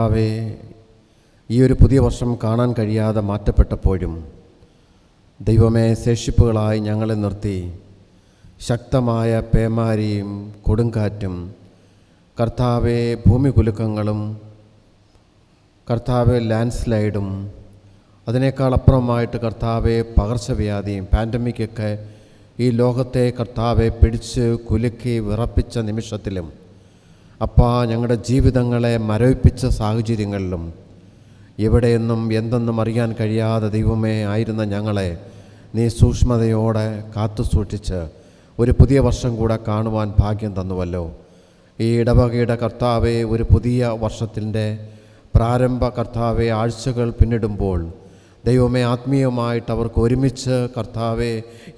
കർത്താവേ, ഈ ഒരു പുതിയ വർഷം കാണാൻ കഴിയാതെ മാറ്റപ്പെട്ടപ്പോഴും ദൈവമേ, ശേഷിപ്പുകളായി ഞങ്ങളെ നിർത്തി ശക്തമായ പേമാരിയും കൊടുങ്കാറ്റും കർത്താവെ ഭൂമികുലുക്കങ്ങളും കർത്താവെ ലാൻഡ് സ്ലൈഡും അതിനേക്കാൾ അപ്പുറമായിട്ട് കർത്താവെ പകർച്ചവ്യാധിയും പാൻഡമിക്കൊക്കെ ഈ ലോകത്തെ കർത്താവെ പിടിച്ച് കുലുക്കി വിറപ്പിച്ച നിമിഷത്തിലും അപ്പാ, ഞങ്ങളുടെ ജീവിതങ്ങളെ മരവിപ്പിച്ച സാഹചര്യങ്ങളിലും എവിടെയെന്നും എന്തെന്നും അറിയാൻ കഴിയാതെ ദൈവമേ ആയിരുന്ന ഞങ്ങളെ നീ സൂക്ഷ്മതയോടെ കാത്തു സൂക്ഷിച്ച് ഒരു പുതിയ വർഷം കൂടെ കാണുവാൻ ഭാഗ്യം തന്നുവല്ലോ. ഈ ഇടവകയുടെ കർത്താവെ, ഒരു പുതിയ വർഷത്തിൻ്റെ പ്രാരംഭ കർത്താവെ ആഴ്ചകൾ പിന്നിടുമ്പോൾ ദൈവമേ, ആത്മീയമായിട്ട് അവർക്ക് ഒരുമിച്ച് കർത്താവെ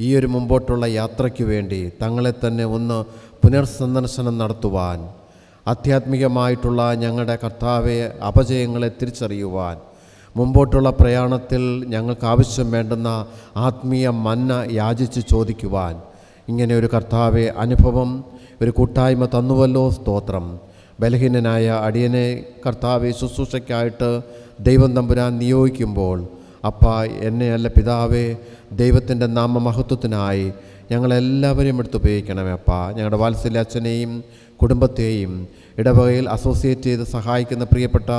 ഈ ഒരു മുമ്പോട്ടുള്ള യാത്രയ്ക്ക് വേണ്ടി തങ്ങളെ തന്നെ ഒന്ന് പുനർസന്ദർശനം നടത്തുവാൻ, ആധ്യാത്മികമായിട്ടുള്ള ഞങ്ങളുടെ കർത്താവെ അപജയങ്ങളെ തിരിച്ചറിയുവാൻ, മുമ്പോട്ടുള്ള പ്രയാണത്തിൽ ഞങ്ങൾക്ക് ആവശ്യം വേണ്ടുന്ന ആത്മീയ മന്ന യാചിച്ച് ചോദിക്കുവാൻ ഇങ്ങനെ ഒരു കർത്താവെ അനുഭവം, ഒരു കൂട്ടായ്മ തന്നുവല്ലോ. സ്തോത്രം. ബലഹീനനായ അടിയനെ കർത്താവെ ശുശ്രൂഷയ്ക്കായിട്ട് ദൈവം തമ്പുരാൻ നിയോഗിക്കുമ്പോൾ അപ്പാ, എന്നെയല്ല പിതാവേ, ദൈവത്തിൻ്റെ നാമമഹത്വത്തിനായി ഞങ്ങളെല്ലാവരെയും എടുത്തുപയോഗിക്കണമേ അപ്പാ. ഞങ്ങളുടെ വാത്സല്യ അച്ഛനെയും കുടുംബത്തെയും ഇടവകയിൽ അസോസിയേറ്റ് ചെയ്ത് സഹായിക്കുന്ന പ്രിയപ്പെട്ട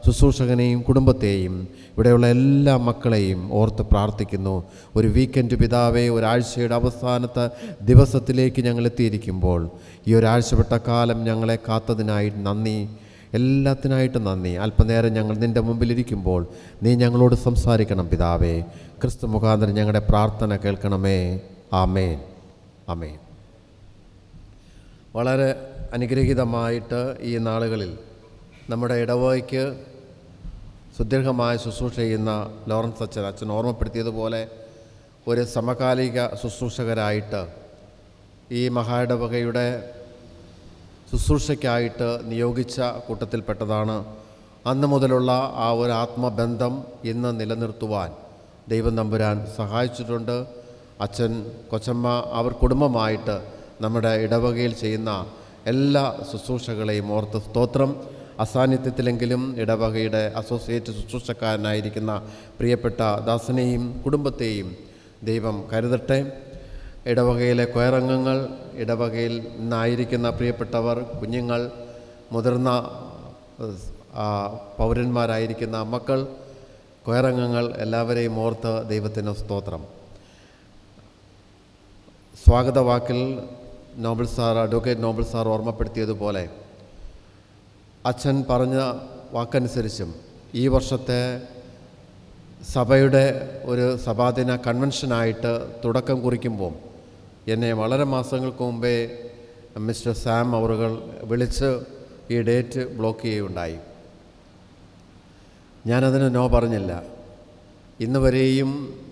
ശുശ്രൂഷകനെയും കുടുംബത്തെയും ഇവിടെയുള്ള എല്ലാ മക്കളെയും ഓർത്ത് പ്രാർത്ഥിക്കുന്നു. ഒരു വീക്കെൻഡ് പിതാവേ, ഒരാഴ്ചയുടെ അവസാനത്തെ ദിവസത്തിലേക്ക് ഞങ്ങൾ എത്തിയിരിക്കുമ്പോൾ ഈ ഒരാഴ്ചപ്പെട്ട കാലം ഞങ്ങളെ കാത്തതിനായി നന്ദി, എല്ലാത്തിനായിട്ട് നന്ദി. അല്പനേരം ഞങ്ങൾ നിൻ്റെ മുമ്പിലിരിക്കുമ്പോൾ നീ ഞങ്ങളോട് സംസാരിക്കണം പിതാവേ. ക്രിസ്തു മുഖാന്തരം ഞങ്ങളുടെ പ്രാർത്ഥന കേൾക്കണമേ. ആമേൻ, ആമേൻ. വളരെ അനുഗ്രഹീതമായിട്ട് ഈ നാളുകളിൽ നമ്മുടെ ഇടവകയ്ക്ക് സുദീർഘമായ ശുശ്രൂഷ ചെയ്യുന്ന ലോറൻസ് അച്ഛൻ ഓർമ്മപ്പെടുത്തിയതുപോലെ ഒരു സമകാലിക ശുശ്രൂഷകരായിട്ട് ഈ മഹാ ഇടവകയുടെ ശുശ്രൂഷയ്ക്കായിട്ട് നിയോഗിച്ച കൂട്ടത്തിൽപ്പെട്ടതാണ്. അന്ന് മുതലുള്ള ആ ഒരു ആത്മബന്ധം ഇന്ന് നിലനിർത്തുവാൻ ദൈവം തമ്പുരാൻ സഹായിച്ചിട്ടുണ്ട്. അച്ഛൻ, കൊച്ചമ്മ, അവർ കുടുംബമായിട്ട് നമ്മുടെ ഇടവകയിൽ ചെയ്യുന്ന എല്ലാ ശുശ്രൂഷകളെയും ഓർത്ത് സ്തോത്രം. അസാന്നിധ്യത്തിലെങ്കിലും ഇടവകയുടെ അസോസിയേറ്റ് ശുശ്രൂഷക്കാരനായിരിക്കുന്ന പ്രിയപ്പെട്ട ദാസനെയും കുടുംബത്തെയും ദൈവം കരുതട്ടെ. ഇടവകയിലെ കൊയറംഗങ്ങൾ, ഇടവകയിൽ നിന്നായിരിക്കുന്ന പ്രിയപ്പെട്ടവർ, കുഞ്ഞുങ്ങൾ, മുതിർന്ന പൗരന്മാരായിരിക്കുന്ന മക്കൾ, കൊയറംഗങ്ങൾ എല്ലാവരെയും ഓർത്ത് ദൈവത്തിന് സ്തോത്രം. സ്വാഗതവാക്കിൽ അഡ്വക്കേറ്റ് നോബൽ സാർ ഓർമ്മപ്പെടുത്തിയതുപോലെ അച്ഛൻ പറഞ്ഞ വാക്കനുസരിച്ചും ഈ വർഷത്തെ സഭയുടെ ഒരു സഭാദിന കൺവെൻഷനായിട്ട് തുടക്കം കുറിക്കുമ്പോൾ എന്നെ വളരെ മാസങ്ങൾക്ക് മുമ്പേ മിസ്റ്റർ സാം അവറുകൾ വിളിച്ച് ഈ ഡേറ്റ് ബ്ലോക്ക് ചെയ്യുകയുണ്ടായി. ഞാനതിന് നോ പറഞ്ഞില്ല. ഇന്ന് വരെയും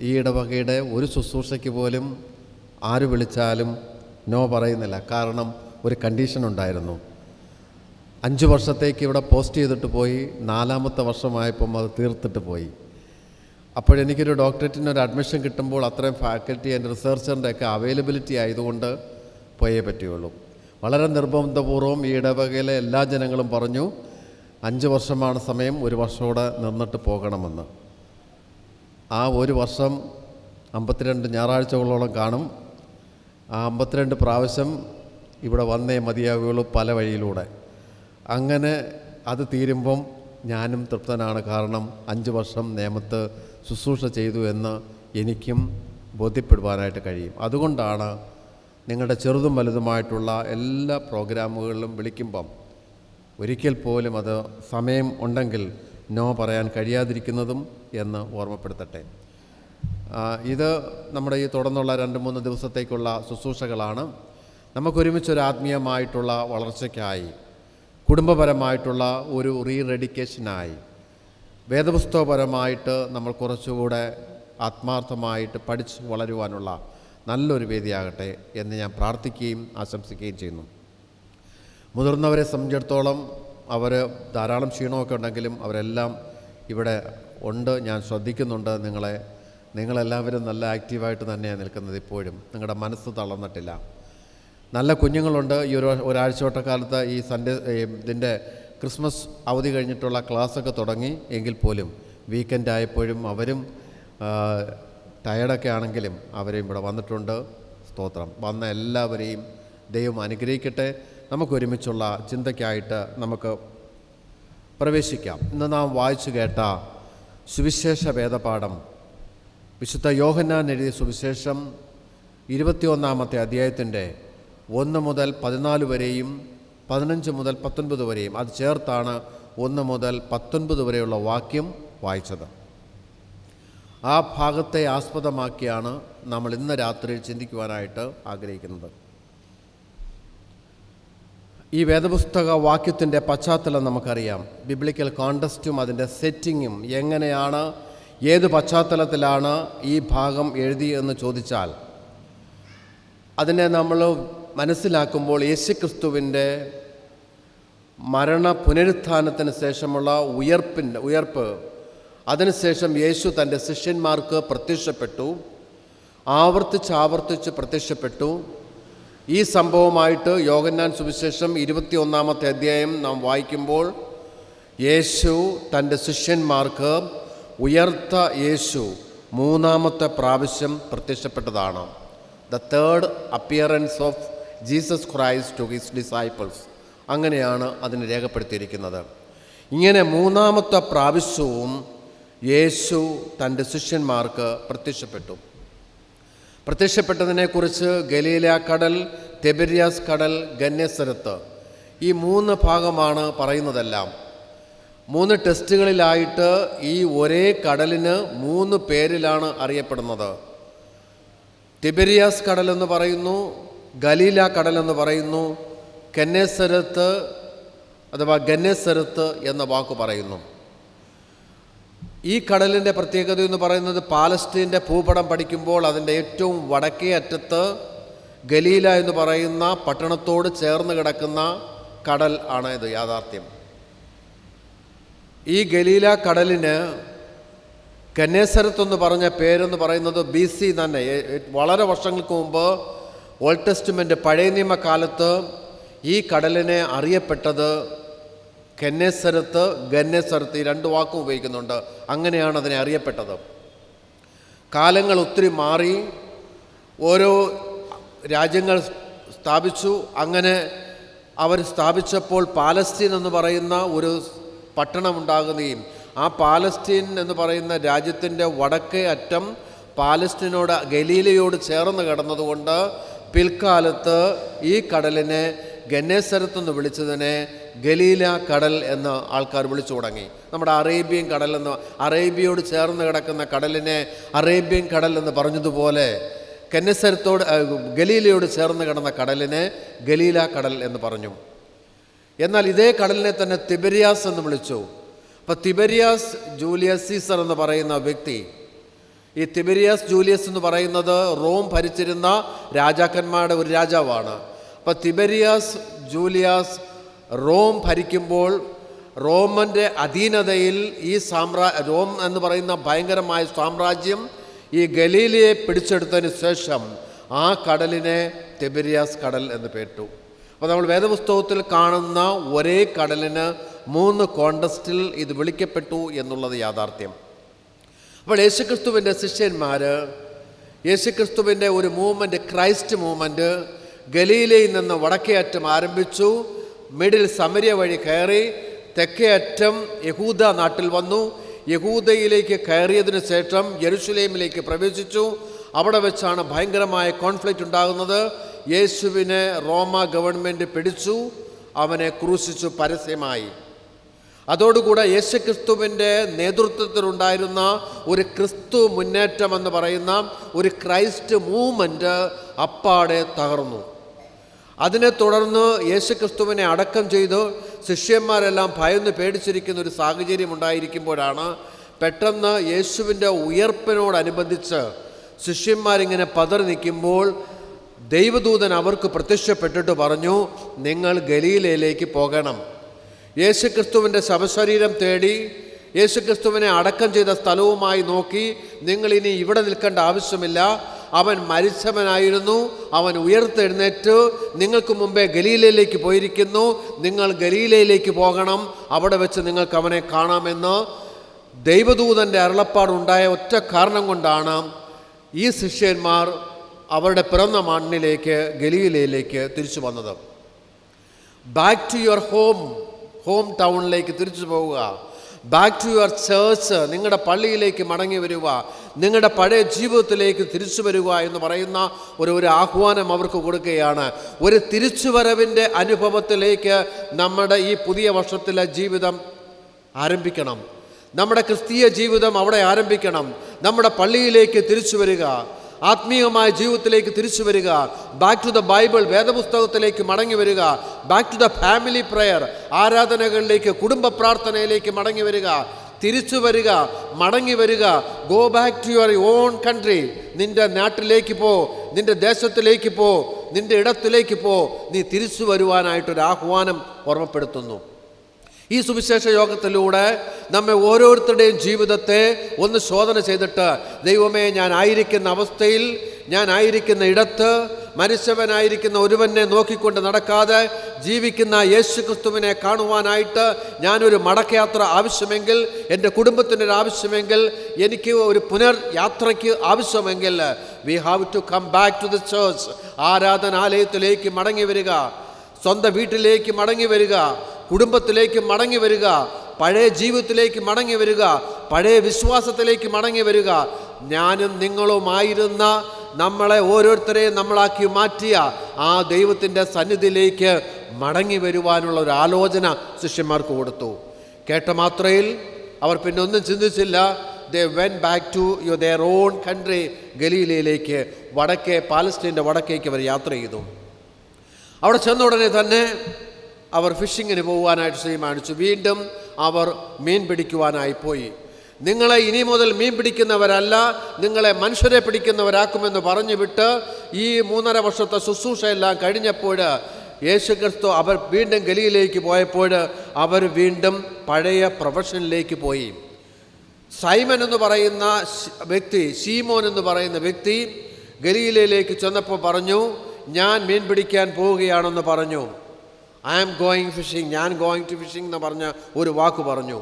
ഈ ഇടവകയുടെ ഒരു ശുശ്രൂഷയ്ക്ക് പോലും ആര് വിളിച്ചാലും നോ പറയുന്നില്ല. കാരണം ഒരു കണ്ടീഷൻ ഉണ്ടായിരുന്നു. 5 വർഷത്തേക്ക് ഇവിടെ പോസ്റ്റ് ചെയ്തിട്ട് പോയി, 4ാമത്തെ വർഷമായപ്പം അത് തീർത്തിട്ട് പോയി. അപ്പോഴെനിക്കൊരു ഡോക്ടറേറ്റിനൊരു അഡ്മിഷൻ കിട്ടുമ്പോൾ അത്രയും ഫാക്കൽറ്റി ആൻഡ് റിസർച്ചറിൻ്റെ ഒക്കെ അവൈലബിലിറ്റി ആയതുകൊണ്ട് പോയേ പറ്റുകയുള്ളൂ. വളരെ നിർബന്ധപൂർവ്വം ഈ ഇടവകയിലെ എല്ലാ ജനങ്ങളും പറഞ്ഞു, 5 വർഷമാണ് സമയം, 1 വർഷമോടെ നിന്നിട്ട് പോകണമെന്ന്. ആ 1 വർഷം 52 ഞായറാഴ്ചകളോളം കാണും. ആ 52 പ്രാവശ്യം ഇവിടെ വന്നേ മതിയാകുകയുള്ളൂ, പല വഴിയിലൂടെ. അങ്ങനെ അത് തീരുമ്പം ഞാനും തൃപ്തനാണ്. കാരണം 5 വർഷം നേമത്ത് ശുശ്രൂഷ ചെയ്തു എന്ന് എനിക്കും ബോധ്യപ്പെടുവാനായിട്ട് കഴിയും. അതുകൊണ്ടാണ് നിങ്ങളുടെ ചെറുതും വലുതുമായിട്ടുള്ള എല്ലാ പ്രോഗ്രാമുകളിലും വിളിക്കുമ്പം ഒരിക്കൽ പോലും അത് സമയം ഉണ്ടെങ്കിൽ നോ പറയാൻ കഴിയാതിരിക്കുന്നതും എന്ന് ഓർമ്മപ്പെടുത്തട്ടെ. ഇത് നമ്മുടെ ഈ തുടർന്നുള്ള 2-3 ദിവസത്തേക്കുള്ള ശുശ്രൂഷകളാണ്. നമുക്കൊരുമിച്ചൊരു ആത്മീയമായിട്ടുള്ള വളർച്ചയ്ക്കായി, കുടുംബപരമായിട്ടുള്ള ഒരു റീറെഡിക്കേഷനായി, വേദപുസ്തകപരമായിട്ട് നമ്മൾ കുറച്ചുകൂടെ ആത്മാർത്ഥമായിട്ട് പഠിച്ച് വളരുവാനുള്ള നല്ലൊരു വേദിയാകട്ടെ എന്ന് ഞാൻ പ്രാർത്ഥിക്കുകയും ആശംസിക്കുകയും ചെയ്യുന്നു. മുതിർന്നവരെ സംബന്ധിച്ചിടത്തോളം അവർ ധാരാളം ക്ഷീണമൊക്കെ ഉണ്ടെങ്കിലും അവരെല്ലാം ഇവിടെ ഉണ്ട്. ഞാൻ ശ്രദ്ധിക്കുന്നുണ്ട്. നിങ്ങളെല്ലാവരും നല്ല ആക്റ്റീവായിട്ട് തന്നെയാണ് നിൽക്കുന്നത്. ഇപ്പോഴും നിങ്ങളുടെ മനസ്സ് തളർന്നിട്ടില്ല. നല്ല കുഞ്ഞുങ്ങളുണ്ട്. ഈ ഒരാഴ്ച കാലത്ത് ഈ ഇതിൻ്റെ ക്രിസ്മസ് അവധി കഴിഞ്ഞിട്ടുള്ള ക്ലാസ്സൊക്കെ തുടങ്ങി എങ്കിൽ പോലും വീക്കെൻഡ് ആയപ്പോഴും അവരും ടയർഡൊക്കെ ആണെങ്കിലും അവരെയും ഇവിടെ വന്നിട്ടുണ്ട്. സ്തോത്രം. വന്ന എല്ലാവരെയും ദൈവം അനുഗ്രഹിക്കട്ടെ. നമുക്കൊരുമിച്ചുള്ള ചിന്തയ്ക്കായിട്ട് നമുക്ക് പ്രവേശിക്കാം. ഇന്ന് നാം വായിച്ചു കേട്ട സുവിശേഷ വേദപാഠം വിശുദ്ധ യോഹന്നാൻ എഴുതിയ സുവിശേഷം 21-ാമത്തെ അധ്യായത്തിൻ്റെ 1 മുതൽ 14 വരെയും 15 മുതൽ 19 വരെയും, അത് ചേർത്താണ് 1 മുതൽ 19 വരെയുള്ള വാക്യം വായിച്ചത്. ആ ഭാഗത്തെ ആസ്പദമാക്കിയാണ് നമ്മൾ ഇന്ന് രാത്രി ചിന്തിക്കുവാനായിട്ട് ആഗ്രഹിക്കുന്നത്. ഈ വേദപുസ്തക വാക്യത്തിൻ്റെ പശ്ചാത്തലം നമുക്കറിയാം. ബിബ്ലിക്കൽ കോണ്ടസ്റ്റും അതിൻ്റെ സെറ്റിങ്ങും എങ്ങനെയാണ്, ഏത് പശ്ചാത്തലത്തിലാണ് ഈ ഭാഗം എഴുതിയെന്ന് ചോദിച്ചാൽ അതിനെ നമ്മൾ മനസ്സിലാക്കുമ്പോൾ യേശുക്രിസ്തുവിൻ്റെ മരണ പുനരുത്ഥാനത്തിന് ശേഷമുള്ള ഉയർപ്പ്, അതിനുശേഷം യേശു തൻ്റെ ശിഷ്യന്മാർക്ക് പ്രത്യക്ഷപ്പെട്ടു, ആവർത്തിച്ച് പ്രത്യക്ഷപ്പെട്ടു. ഈ സംഭവമായിട്ട് യോഹന്നാൻ സുവിശേഷം 21-ാമത്തെ അധ്യായം നാം വായിക്കുമ്പോൾ യേശു തൻ്റെ ശിഷ്യന്മാർക്ക് ഉയർത്ത യേശു 3-ാമത്തെ പ്രാവശ്യം പ്രത്യക്ഷപ്പെട്ടതാണ്. The third appearance of Jesus Christ to his disciples, അങ്ങനെയാണ് അതിന് രേഖപ്പെടുത്തിയിരിക്കുന്നത്. ഇങ്ങനെ 3-ാമത്തെ പ്രാവശ്യവും യേശു തൻ്റെ ശിഷ്യന്മാർക്ക് പ്രത്യക്ഷപ്പെട്ടതിനെക്കുറിച്ച് ഗലീല കടൽ, തിബെരിയാസ് കടൽ, ഗന്നേസരത്ത്, ഈ 3 ഭാഗമാണ് പറയുന്നതെല്ലാം. 3 ടെസ്റ്റുകളിലായിട്ട് ഈ ഒരേ കടലിന് 3 പേരിലാണ് അറിയപ്പെടുന്നത്. തിബെരിയാസ് കടലെന്ന് പറയുന്നു, ഗലീല കടലെന്ന് പറയുന്നു, ഗന്നേസരത്ത് അഥവാ ഗന്നേസരത്ത് എന്ന വാക്ക് പറയുന്നു. ഈ കടലിൻ്റെ പ്രത്യേകത എന്ന് പറയുന്നത് പാലസ്തീൻ്റെ ഭൂപടം പഠിക്കുമ്പോൾ അതിൻ്റെ ഏറ്റവും വടക്കേ അറ്റത്ത് ഗലീല എന്ന് പറയുന്ന പട്ടണത്തോട് ചേർന്ന് കിടക്കുന്ന കടൽ ആണ് ഇത് യാഥാർത്ഥ്യം. ഈ ഗലീല കടലിന് ഗന്നേസരത്ത് എന്ന് പറഞ്ഞ പേരെന്ന് പറയുന്നത് BC തന്നെ, വളരെ വർഷങ്ങൾക്ക് മുമ്പ് ഓൾഡ് ടെസ്റ്റ്മെൻറ്റ് പഴയ നിയമകാലത്ത് ഈ കടലിനെ അറിയപ്പെട്ടത് ഗന്നേസരത്ത്, ഈ 2 വാക്കും ഉപയോഗിക്കുന്നുണ്ട്. അങ്ങനെയാണ് അതിനെ അറിയപ്പെട്ടത്. കാലങ്ങൾ ഒത്തിരി മാറി, ഓരോ രാജ്യങ്ങൾ സ്ഥാപിച്ചു. അങ്ങനെ അവർ സ്ഥാപിച്ചപ്പോൾ പാലസ്തീൻ എന്ന് പറയുന്ന ഒരു പട്ടണമുണ്ടാകുകയും ആ പാലസ്തീൻ എന്ന് പറയുന്ന രാജ്യത്തിൻ്റെ വടക്കേ അറ്റം പാലസ്തീനോട്, ഗലീലയോട് ചേർന്ന് കിടന്നതുകൊണ്ട് പിൽക്കാലത്ത് ഈ കടലിനെ ഗന്നേസരത്തെന്ന് വിളിച്ചതിനെ ഗലീല കടൽ എന്ന് ആൾക്കാർ വിളിച്ചു തുടങ്ങി. നമ്മുടെ അറേബ്യൻ കടൽ എന്ന്, അറേബ്യയോട് ചേർന്ന് കിടക്കുന്ന കടലിനെ അറേബ്യൻ കടൽ എന്ന് പറഞ്ഞതുപോലെ ഗലീലയോട് ചേർന്ന് കിടന്ന കടലിനെ ഗലീല കടൽ എന്ന് പറഞ്ഞു. എന്നാൽ ഇതേ കടലിനെ തന്നെ തിബെരിയാസ് എന്ന് വിളിച്ചു. അപ്പോൾ തിബെരിയാസ് ജൂലിയസ് സീസർ എന്ന് പറയുന്ന വ്യക്തി, ഈ തിബെരിയാസ് ജൂലിയസ് എന്ന് പറയുന്നത് റോം ഭരിച്ചിരുന്ന രാജാക്കന്മാരുടെ ഒരു രാജാവാണ്. അപ്പോൾ തിബെരിയാസ് ജൂലിയസ് റോം ഭരിക്കുമ്പോൾ റോമൻ്റെ അധീനതയിൽ ഈ റോം എന്ന് പറയുന്ന ഭയങ്കരമായ സാമ്രാജ്യം ഈ ഗലീലയെ പിടിച്ചെടുത്തതിന് ശേഷം ആ കടലിനെ തിബെരിയാസ് കടൽ എന്ന് പേരിട്ടു. അപ്പോൾ നമ്മൾ വേദപുസ്തകത്തിൽ കാണുന്ന ഒരേ കടലിന് 3 കോണ്ടസ്റ്റിൽ ഇത് വിളിക്കപ്പെട്ടു എന്നുള്ളത് യാഥാർത്ഥ്യം. അപ്പോൾ യേശുക്രിസ്തുവിൻ്റെ ശിഷ്യന്മാർ, യേശുക്രിസ്തുവിൻ്റെ ഒരു മൂവ്മെൻറ്റ്, ക്രൈസ്റ്റ് മൂവ്മെൻറ്റ് ഗലീലയിൽ നിന്ന് വടക്കേ അറ്റം ആരംഭിച്ചു, മിഡിൽ സമര്യ വഴി കയറി തെക്കേ അറ്റം യഹൂദ നാട്ടിൽ വന്നു. യഹൂദയിലേക്ക് കയറിയതിനു ശേഷം യെരുശലേമിലേക്ക് പ്രവേശിച്ചു. അവിടെ വെച്ചാണ് ഭയങ്കരമായ കോൺഫ്ലിക്റ്റ് ഉണ്ടാകുന്നത്. യേശുവിനെ റോമ ഗവൺമെൻറ് പിടിച്ചു, അവനെ ക്രൂശിച്ചു പരസ്യമായി. അതോടുകൂടെ യേശുക്രിസ്തുവിൻ്റെ നേതൃത്വത്തിലുണ്ടായിരുന്ന ഒരു ക്രിസ്തു മുന്നേറ്റം എന്ന് പറയുന്ന ഒരു ക്രൈസ്റ്റ് മൂവ്മെൻറ്റ് അപ്പാടെ തകർന്നു. അതിനെ തുടർന്ന് യേശുക്രിസ്തുവിനെ അടക്കം ചെയ്തു. ശിഷ്യന്മാരെല്ലാം ഭയന്ന് പേടിച്ചിരിക്കുന്ന ഒരു സാഹചര്യം ഉണ്ടായിരിക്കുമ്പോഴാണ് പെട്ടെന്ന് യേശുവിൻ്റെ ഉയർപ്പിനോടനുബന്ധിച്ച് ശിഷ്യന്മാരിങ്ങനെ പതറി നിൽക്കുമ്പോൾ ദൈവദൂതൻ അവർക്ക് പ്രത്യക്ഷപ്പെട്ടിട്ട് പറഞ്ഞു, നിങ്ങൾ ഗലീലയിലേക്ക് പോകണം. യേശുക്രിസ്തുവിൻ്റെ ശവശരീരം തേടി യേശുക്രിസ്തുവിനെ അടക്കം ചെയ്ത സ്ഥലവുമായി നോക്കി, നിങ്ങളിനി ഇവിടെ നിൽക്കേണ്ട ആവശ്യമില്ല, അവൻ മരിച്ചവനായിരുന്നു, അവൻ ഉയർത്തെഴുന്നേറ്റ് നിങ്ങൾക്ക് മുമ്പേ ഗലീലയിലേക്ക് പോയിരിക്കുന്നു, നിങ്ങൾ ഗലീലയിലേക്ക് പോകണം, അവിടെ വെച്ച് നിങ്ങൾക്ക് അവനെ കാണാമെന്ന് ദൈവദൂതൻ്റെ അരുളപ്പാടുണ്ടായ ഒറ്റ കാരണം കൊണ്ടാണ് ഈ ശിഷ്യന്മാർ അവരുടെ പിറന്ന മണ്ണിലേക്ക് ഗലീലയിലേക്ക് തിരിച്ചു വന്നത്. ബാക്ക് ടു യുവർ ഹോം ടൗണിലേക്ക് തിരിച്ചു പോവുക, ബാക്ക് ടു യുവർ ചേർച്ച്, നിങ്ങളുടെ പള്ളിയിലേക്ക് മടങ്ങി വരിക, നിങ്ങളുടെ പഴയ ജീവിതത്തിലേക്ക് തിരിച്ചു വരിക എന്ന് പറയുന്ന ഒരു ആഹ്വാനം അവർക്ക് കൊടുക്കുകയാണ്. ഒരു തിരിച്ചുവരവിൻ്റെ അനുഭവത്തിലേക്ക് നമ്മുടെ ഈ പുതിയ വർഷത്തിലെ ജീവിതം ആരംഭിക്കണം. നമ്മുടെ ക്രിസ്തീയ ജീവിതം അവിടെ ആരംഭിക്കണം. നമ്മുടെ പള്ളിയിലേക്ക് തിരിച്ചു വരിക, ആത്മീയമായ ജീവിതത്തിലേക്ക് തിരിച്ചു വരിക, ബാക്ക് ടു ദ ബൈബിൾ, വേദപുസ്തകത്തിലേക്ക് മടങ്ങി വരിക, back to the family prayer, ആരാധനകളിലേക്ക്, കുടുംബ പ്രാർത്ഥനയിലേക്ക് മടങ്ങി വരിക, തിരിച്ചു വരിക, മടങ്ങി വരിക. Go back to your own country. നിൻ്റെ നാട്ടിലേക്ക് പോ, നിൻ്റെ ദേശത്തിലേക്ക് പോ, നിൻ്റെ ഇടത്തിലേക്ക് പോ. നീ തിരിച്ചു വരുവാനായിട്ടൊരു ആഹ്വാനം ഓർമ്മപ്പെടുത്തുന്നു. ഈ സുവിശേഷ യോഗത്തിലൂടെ നമ്മെ ഓരോരുത്തരുടെയും ജീവിതത്തെ ഒന്ന് ശോധന ചെയ്തിട്ട്, ദൈവമേ, ഞാൻ ആയിരിക്കുന്ന അവസ്ഥയിൽ, ഞാൻ ആയിരിക്കുന്ന ഇടത്ത് മരിച്ചവനായിരിക്കുന്ന ഒരുവനെ നോക്കിക്കൊണ്ട് നടക്കാതെ ജീവിക്കുന്ന യേശു ക്രിസ്തുവിനെ കാണുവാനായിട്ട് ഞാനൊരു മടക്കയാത്ര ആവശ്യമെങ്കിൽ, എൻ്റെ കുടുംബത്തിനൊരു ആവശ്യമെങ്കിൽ, എനിക്ക് ഒരു പുനർയാത്രയ്ക്ക് ആവശ്യമെങ്കിൽ, we have to come back to the church. ആരാധനാലയത്തിലേക്ക് മടങ്ങി വരിക, സ്വന്തം വീട്ടിലേക്ക് മടങ്ങി വരിക, കുടുംബത്തിലേക്ക് മടങ്ങി വരിക, പഴയ ജീവിതത്തിലേക്ക് മടങ്ങി വരിക, പഴയ വിശ്വാസത്തിലേക്ക് മടങ്ങി വരിക. ഞാനും നിങ്ങളുമായിരുന്ന, നമ്മളെ ഓരോരുത്തരെയും നമ്മളാക്കി മാറ്റിയ ആ ദൈവത്തിൻ്റെ സന്നിധിയിലേക്ക് മടങ്ങി വരുവാനുള്ള ഒരു ആലോചന ശിഷ്യന്മാർക്ക് കൊടുത്തു. കേട്ട മാത്രയിൽ അവർ പിന്നെ ഒന്നും ചിന്തിച്ചില്ല. They went back to their own country, ഗലീലയിലേക്ക്, വടക്കേ പാലസ്തീൻ്റെ വടക്കേക്ക് അവർ യാത്ര ചെയ്തു. അവിടെ ചെന്ന ഉടനെ തന്നെ അവർ ഫിഷിങ്ങിന് പോകുവാനായിട്ട് തീരുമാനിച്ചു. വീണ്ടും അവർ മീൻ പിടിക്കുവാനായി പോയി. നിങ്ങളെ ഇനി മുതൽ മീൻ പിടിക്കുന്നവരല്ല, നിങ്ങളെ മനുഷ്യരെ പിടിക്കുന്നവരാക്കുമെന്ന് പറഞ്ഞു വിട്ട് ഈ 3.5 വർഷത്തെ ശുശ്രൂഷയെല്ലാം കഴിഞ്ഞപ്പോൾ യേശുക്രിസ്തു അവർ വീണ്ടും ഗലീലയിലേക്ക് പോയപ്പോൾ അവർ വീണ്ടും പഴയ പ്രൊഫഷനിലേക്ക് പോയി. സൈമൻ എന്ന് പറയുന്ന വ്യക്തി, ശീമോൻ എന്ന് പറയുന്ന വ്യക്തി ഗലീലയിലേക്ക് ചെന്നപ്പോൾ പറഞ്ഞു, ഞാൻ മീൻ പിടിക്കാൻ പോവുകയാണെന്ന് പറഞ്ഞു. ഐ ആം ഗോയിങ് ഫിഷിംഗ്, ഞാൻ ഗോയിങ് ടു ഫിഷിംഗ് എന്ന് പറഞ്ഞ ഒരു വാക്ക് പറഞ്ഞു.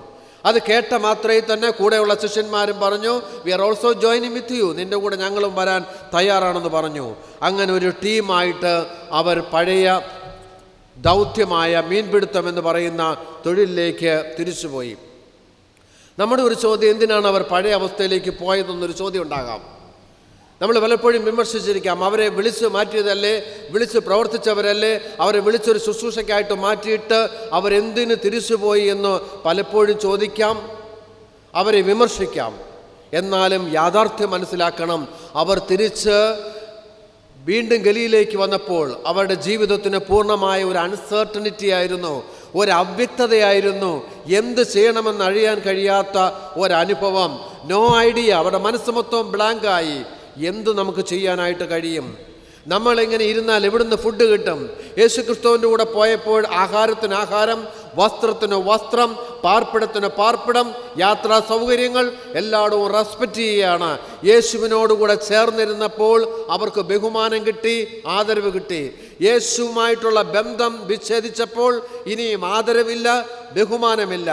അത് കേട്ട മാത്രമേ തന്നെ കൂടെയുള്ള ശിഷ്യന്മാരും പറഞ്ഞു, we are also joining with you, നിൻ്റെ കൂടെ ഞങ്ങളും വരാൻ തയ്യാറാണെന്ന് പറഞ്ഞു. അങ്ങനെ ഒരു ടീമായിട്ട് അവർ പഴയ ദൗത്യമായ മീൻപിടുത്തം എന്ന് പറയുന്ന തൊഴിലിലേക്ക് തിരിച്ചുപോയി. നമ്മുടെ ഒരു ചോദ്യം, എന്തിനാണ് അവർ പഴയ അവസ്ഥയിലേക്ക് പോയതെന്നൊരു ചോദ്യം ഉണ്ടാകാം. നമ്മൾ പലപ്പോഴും വിമർശിച്ചിരിക്കാം, അവരെ വിളിച്ച് മാറ്റിയതല്ലേ, വിളിച്ച് പ്രവർത്തിച്ചവരല്ലേ, അവരെ വിളിച്ചൊരു ശുശ്രൂഷയ്ക്കായിട്ട് മാറ്റിയിട്ട് അവരെന്തിന് തിരിച്ചുപോയി എന്ന് പലപ്പോഴും ചോദിക്കാം, അവരെ വിമർശിക്കാം. എന്നാലും യാഥാർത്ഥ്യം മനസ്സിലാക്കണം. അവർ തിരിച്ച് വീണ്ടും ഗലീലയിലേക്ക് വന്നപ്പോൾ അവരുടെ ജീവിതത്തിന് പൂർണ്ണമായ ഒരു അൺസർട്ടനിറ്റി ആയിരുന്നു, ഒരു അവ്യക്തതയായിരുന്നു, എന്ത് ചെയ്യണമെന്ന് അറിയാൻ കഴിയാത്ത ഒരനുഭവം, നോ ഐഡിയ. അവരുടെ മനസ്സ് മൊത്തം ബ്ലാങ്കായി. എന്ത് നമുക്ക് ചെയ്യാനായിട്ട് കഴിയും? നമ്മളിങ്ങനെ ഇരുന്നാൽ എവിടുന്ന് ഫുഡ് കിട്ടും? യേശുക്രിസ്തുവിൻ്റെ കൂടെ പോയപ്പോൾ ആഹാരത്തിന് ആഹാരം, വസ്ത്രത്തിന് വസ്ത്രം, പാർപ്പിടത്തിന് പാർപ്പിടം, യാത്രാ സൗകര്യങ്ങൾ എല്ലായിടവും റെസ്പെക്റ്റ് ചെയ്യുകയാണ്. യേശുവിനോടുകൂടെ ചേർന്നിരുന്നപ്പോൾ അവർക്ക് ബഹുമാനം കിട്ടി, ആദരവ് കിട്ടി. യേശുവുമായിട്ടുള്ള ബന്ധം വിച്ഛേദിച്ചപ്പോൾ ഇനിയും ആദരവില്ല, ബഹുമാനമില്ല.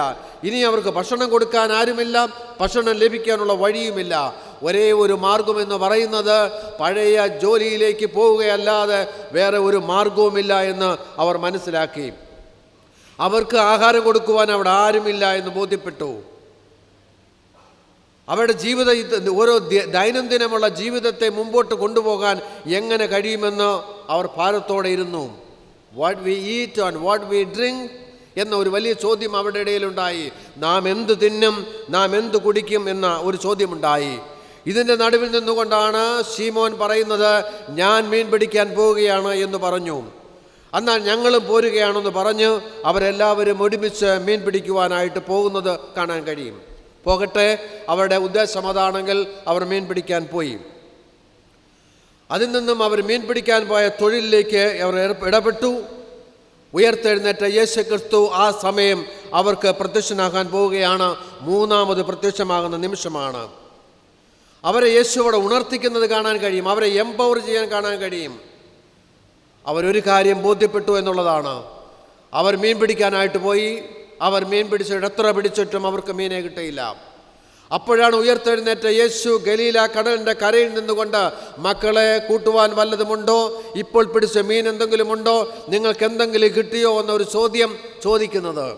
ഇനി അവർക്ക് ഭക്ഷണം കൊടുക്കാൻ ആരുമില്ല, ഭക്ഷണം ലഭിക്കാനുള്ള വഴിയുമില്ല. ഒരേ ഒരു മാർഗമെന്ന് പറയുന്നത് പഴയ ജോലിയിലേക്ക് പോവുകയല്ലാതെ വേറെ ഒരു മാർഗവുമില്ല എന്ന് അവർ മനസ്സിലാക്കി. അവർക്ക് ആഹാരം കൊടുക്കുവാൻ അവിടെ ആരുമില്ല എന്ന് ബോധ്യപ്പെട്ടു. അവരുടെ ഓരോ ദൈനംദിനമുള്ള ജീവിതത്തെ മുമ്പോട്ട് കൊണ്ടുപോകാൻ എങ്ങനെ കഴിയുമെന്ന് അവർ ഭാരത്തോടെ ഇരുന്നു. What we eat and what we drink എന്ന ഒരു വലിയ ചോദ്യം അവരുടെ ഇടയിലുണ്ടായി. നാം എന്ത് തിന്നും, നാം എന്ത് കുടിക്കും എന്ന ഒരു ചോദ്യമുണ്ടായി. ഇതിൻ്റെ നടുവിൽ നിന്നുകൊണ്ടാണ് ശീമോൻ പറയുന്നത്, ഞാൻ മീൻ പിടിക്കാൻ പോവുകയാണ് എന്ന് പറഞ്ഞു. എന്നാൽ ഞങ്ങളും പോരുകയാണെന്ന് പറഞ്ഞ് അവരെല്ലാവരും ഒരുമിച്ച് മീൻ പിടിക്കുവാനായിട്ട് പോകുന്നത് കാണാൻ കഴിയും. പോകട്ടെ, അവരുടെ ഉദ്ദേശം അതാണെങ്കിൽ അവർ മീൻ പിടിക്കാൻ പോയി. അതിൽ നിന്നും അവർ മീൻ പിടിക്കാൻ പോയ തൊഴിലിലേക്ക് അവർ ഇടപെട്ടു. ഉയർത്തെഴുന്നേറ്റ യേശുക്രിസ്തു ആ സമയം അവർക്ക് പ്രത്യക്ഷനാകാൻ പോവുകയാണ്. മൂന്നാമത് പ്രത്യക്ഷമാകുന്ന നിമിഷമാണ്. അവരെ യേശു അവിടെ ഉണർത്തിക്കുന്നത് കാണാൻ കഴിയും, അവരെ എംപവർ ചെയ്യാൻ കാണാൻ കഴിയും. അവരൊരു കാര്യം ബോധ്യപ്പെട്ടു എന്നുള്ളതാണ്. അവർ മീൻ പിടിക്കാനായിട്ട് പോയി. അവർ മീൻ പിടിച്ചിട്ട് എത്ര പിടിച്ചിട്ടും അവർക്ക് മീനെ കിട്ടിയില്ല. അപ്പോഴാണ് ഉയർത്തെഴുന്നേറ്റ യേശു ഗലീല കടലിൻ്റെ കരയിൽ നിന്നുകൊണ്ട്, മക്കളെ, കൂട്ടുവാൻ വല്ലതുമുണ്ടോ? ഇപ്പോൾ പിടിച്ച മീൻ എന്തെങ്കിലും ഉണ്ടോ? നിങ്ങൾക്ക് എന്തെങ്കിലും കിട്ടിയോ എന്നൊരു ചോദ്യം ചോദിക്കുന്നത്.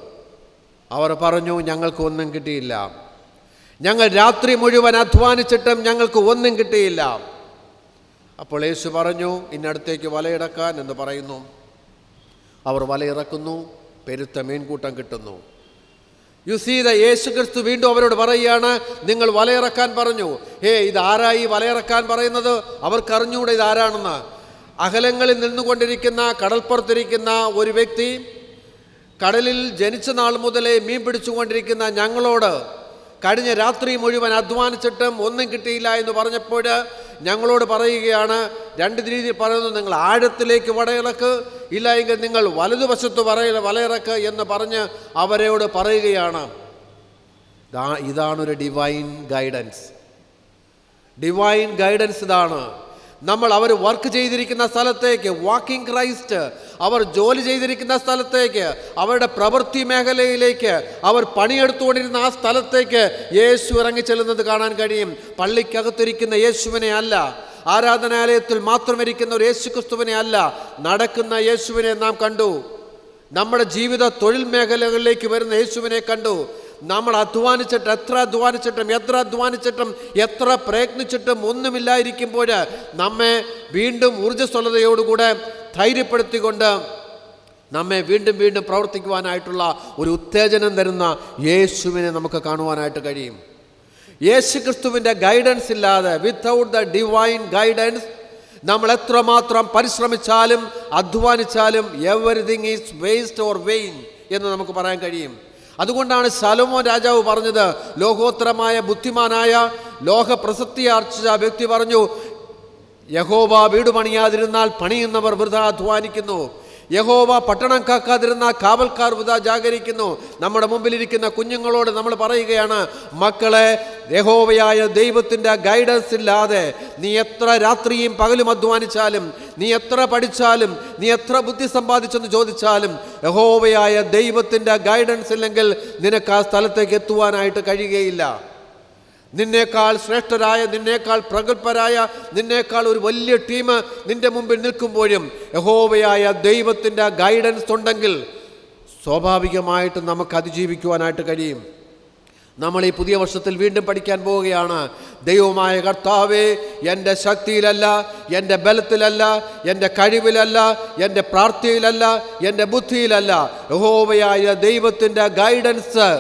അവർ പറഞ്ഞു, ഞങ്ങൾക്ക് ഒന്നും കിട്ടിയില്ല. ഞങ്ങൾ രാത്രി മുഴുവൻ അധ്വാനിച്ചിട്ടും ഞങ്ങൾക്ക് ഒന്നും കിട്ടിയില്ല. അപ്പോൾ യേശു പറഞ്ഞു, ഇന്നടുത്തേക്ക് വലയിറക്കാൻ എന്ന് പറയുന്നു. അവർ വലയിറക്കുന്നു. പെരുത്ത മീൻകൂട്ടം കിട്ടുന്നു. യേശു ക്രിസ്തു വീണ്ടും അവരോട് പറയുകയാണ്, നിങ്ങൾ വലയിറക്കാൻ പറഞ്ഞു. ഇതാരായി വലയിറക്കാൻ പറയുന്നത്? അവർക്കറിഞ്ഞൂടെ ഇതാരാണെന്ന്. അകലങ്ങളിൽ നിന്നുകൊണ്ടിരിക്കുന്ന, കടൽപ്പുറത്തിരിക്കുന്ന ഒരു വ്യക്തി, കടലിൽ ജനിച്ച നാൾ മുതലേ മീൻ പിടിച്ചുകൊണ്ടിരിക്കുന്ന ഞങ്ങളോട് കഴിഞ്ഞ രാത്രി മുഴുവൻ അധ്വാനിച്ചിട്ടും ഒന്നും കിട്ടിയില്ല എന്ന് പറഞ്ഞപ്പോൾ ഞങ്ങളോട് പറയുകയാണ്, രണ്ട് രീതിയിൽ പറയുന്നു, നിങ്ങൾ ആഴത്തിലേക്ക് വലയിറക്ക്, ഇല്ല എങ്കിൽ നിങ്ങൾ വലതുവശത്ത് വലയിറക്ക് എന്ന് പറഞ്ഞ് അവരോട് പറയുകയാണ്. ഇതാണൊരു ഡിവൈൻ ഗൈഡൻസ്. ഡിവൈൻ ഗൈഡൻസ് ഇതാണ്. അവർ വർക്ക് ചെയ്തിരിക്കുന്ന സ്ഥലത്തേക്ക്, വാക്കിംഗ് ക്രൈസ്റ്റ്, അവർ ജോലി ചെയ്തിരിക്കുന്ന സ്ഥലത്തേക്ക്, അവരുടെ പ്രവൃത്തി മേഖലയിലേക്ക്, അവർ പണിയെടുത്തുകൊണ്ടിരുന്ന ആ സ്ഥലത്തേക്ക് യേശു ഇറങ്ങിച്ചെല്ലുന്നത് കാണാൻ കഴിയും. പള്ളിക്കകത്തിരിക്കുന്ന യേശുവിനെ അല്ല, ആരാധനാലയത്തിൽ മാത്രം ഇരിക്കുന്ന ഒരു യേശു ക്രിസ്തുവിനെ അല്ല, നടക്കുന്ന യേശുവിനെ നാം കണ്ടു. നമ്മുടെ ജീവിത തൊഴിൽ മേഖലകളിലേക്ക് വരുന്ന യേശുവിനെ കണ്ടു. നമ്മൾ എത്ര അധ്വാനിച്ചിട്ടും എത്ര പ്രയത്നിച്ചിട്ടും ഒന്നുമില്ലായിരിക്കുമ്പോൾ നമ്മെ വീണ്ടും ഊർജ്ജസ്വലതയോടുകൂടെ ധൈര്യപ്പെടുത്തിക്കൊണ്ട് നമ്മെ വീണ്ടും വീണ്ടും പ്രവർത്തിക്കുവാനായിട്ടുള്ള ഒരു ഉത്തേജനം തരുന്ന യേശുവിനെ നമുക്ക് കാണുവാനായിട്ട് കഴിയും. യേശു ക്രിസ്തുവിൻ്റെ ഗൈഡൻസ് ഇല്ലാതെ, വിത്തൗട്ട് ദ ഡിവൈൻ ഗൈഡൻസ്, നമ്മൾ എത്രമാത്രം പരിശ്രമിച്ചാലും അധ്വാനിച്ചാലും everything is waste or vain എന്ന് നമുക്ക് പറയാൻ കഴിയും. അതുകൊണ്ടാണ് ശലോമോൻ രാജാവ് പറഞ്ഞത്, ലോകോത്തരമായ ബുദ്ധിമാനായ ലോക പ്രസിദ്ധിയാർജിച്ച വ്യക്തി പറഞ്ഞു, യഹോവ വീട് പണിയാതിരുന്നാൽ പണിയുന്നവർ വൃഥാ അധ്വാനിക്കുന്നു. യഹോവ പട്ടണം കാക്കാതിരുന്നാൽ കാവൽക്കാർ വൃഥാ ജാഗരിക്കുന്നു. നമ്മുടെ മുമ്പിലിരിക്കുന്ന കുഞ്ഞുങ്ങളോട് നമ്മൾ പറയുകയാണ്, മക്കളെ, യഹോവയായ ദൈവത്തിൻ്റെ ഗൈഡൻസ് ഇല്ലാതെ നീ എത്ര രാത്രിയും പകലും അധ്വാനിച്ചാലും, നീ എത്ര പഠിച്ചാലും, നീ എത്ര ബുദ്ധി സമ്പാദിച്ചെന്ന് ചോദിച്ചാലും, യഹോവയായ ദൈവത്തിൻ്റെ ഗൈഡൻസ് ഇല്ലെങ്കിൽ നിനക്ക് ആ സ്ഥലത്തേക്ക് എത്തുവാനായിട്ട് കഴിയുകയില്ല. നിന്നേക്കാൾ ശ്രേഷ്ഠരായ, നിന്നേക്കാൾ പ്രഗത്ഭരായ, നിന്നേക്കാൾ ഒരു വലിയ ടീം നിന്റെ മുമ്പിൽ നിൽക്കുമ്പോഴും യഹോവയായ ദൈവത്തിൻ്റെ ഗൈഡൻസ് ഉണ്ടെങ്കിൽ സ്വാഭാവികമായിട്ടും നമുക്ക് അതിജീവിക്കുവാനായിട്ട് കഴിയും. നമ്മൾ ഈ പുതിയ വർഷത്തിൽ വീണ്ടും പഠിക്കാൻ പോവുകയാണ്. ദൈവമായ കർത്താവേ, എൻ്റെ ശക്തിയിലല്ല, എൻ്റെ ബലത്തിലല്ല, എൻ്റെ കഴിവിലല്ല, എൻ്റെ പ്രാർത്ഥനയിലല്ല, എൻ്റെ ബുദ്ധിയിലല്ല, യഹോവയായ ദൈവത്തിൻ്റെ ഗൈഡൻസ്,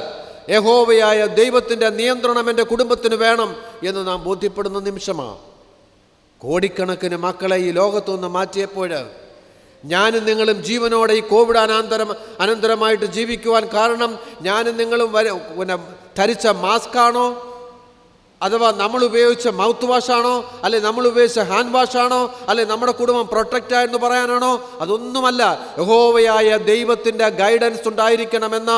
യഹോവയായ ദൈവത്തിൻ്റെ നിയന്ത്രണം എൻ്റെ കുടുംബത്തിന് വേണം എന്ന് നാം ബോധ്യപ്പെടുന്ന നിമിഷമാണ്. കോടിക്കണക്കിന് മക്കളെ ഈ ലോകത്തുനിന്ന് മാറ്റിയപ്പോൾ ഞാനും നിങ്ങളും ജീവനോടെ ഈ കോവിഡ് അനന്തരമായിട്ട് ജീവിക്കുവാൻ കാരണം ഞാനും നിങ്ങളും ധരിച്ച മാസ്കാണോ, അഥവാ നമ്മൾ ഉപയോഗിച്ച മൗത്ത് വാഷാണോ, അല്ലെ നമ്മൾ ഉപയോഗിച്ച ഹാൻഡ് വാഷാണോ, അല്ലെ നമ്മുടെ കുടുംബം പ്രൊട്ടക്റ്റായെന്ന് പറയാനാണോ? അതൊന്നുമല്ല. യഹോവയായ ദൈവത്തിൻ്റെ ഗൈഡൻസ് ഉണ്ടായിരിക്കണമെന്ന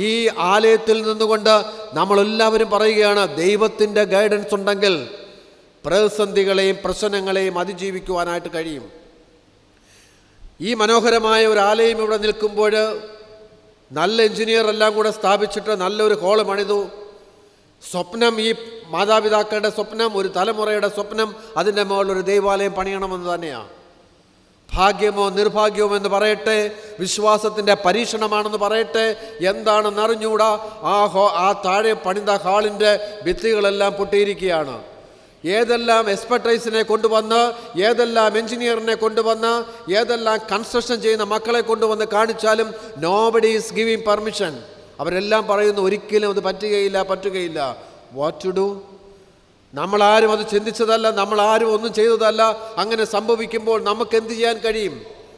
ഈ ആലയത്തിൽ നിന്നുകൊണ്ട് നമ്മളെല്ലാവരും പറയുകയാണ്, ദൈവത്തിൻ്റെ ഗൈഡൻസ് ഉണ്ടെങ്കിൽ പ്രതിസന്ധികളെയും പ്രശ്നങ്ങളെയും അതിജീവിക്കുവാനായിട്ട് കഴിയും. ഈ മനോഹരമായ ഒരു ആലയം ഇവിടെ നിൽക്കുമ്പോൾ നല്ല എഞ്ചിനീയർ എല്ലാം കൂടെ സ്ഥാപിച്ചിട്ട് നല്ലൊരു ഹോള് പണിതു. സ്വപ്നം, ഈ മാതാപിതാക്കളുടെ സ്വപ്നം, ഒരു തലമുറയുടെ സ്വപ്നം, അതിൻ്റെ മുകളിലൊരു ദൈവാലയം പണിയണമെന്ന് തന്നെയാണ്. ഭാഗ്യമോ നിർഭാഗ്യമോ എന്ന് പറയട്ടെ, വിശ്വാസത്തിൻ്റെ പരീക്ഷണമാണെന്ന് പറയട്ടെ, എന്താണെന്ന് അറിഞ്ഞുകൂടാ, ആ താഴെ പണിത ഹാളിൻ്റെ ഭിത്തികളെല്ലാം പൊട്ടിയിരിക്കുകയാണ്. ഏതെല്ലാം എക്സ്പെർട്ടൈസിനെ കൊണ്ടുവന്ന്, ഏതെല്ലാം എഞ്ചിനീയറിനെ കൊണ്ടുവന്ന്, ഏതെല്ലാം കൺസ്ട്രക്ഷൻ ചെയ്യുന്ന മക്കളെ കൊണ്ടുവന്ന് കാണിച്ചാലും നോബഡി ഈസ് ഗിവിങ് പെർമിഷൻ. അവരെല്ലാം പറയുന്നു, ഒരിക്കലും അത് പറ്റുകയില്ല. What to do? നമ്മളാരും അത് ചിന്തിച്ചതല്ല, നമ്മളാരും ഒന്നും ചെയ്തതല്ല. അങ്ങനെ സംഭവിക്കുമ്പോൾ നമുക്ക് എന്ത് ചെയ്യാൻ കഴിയും?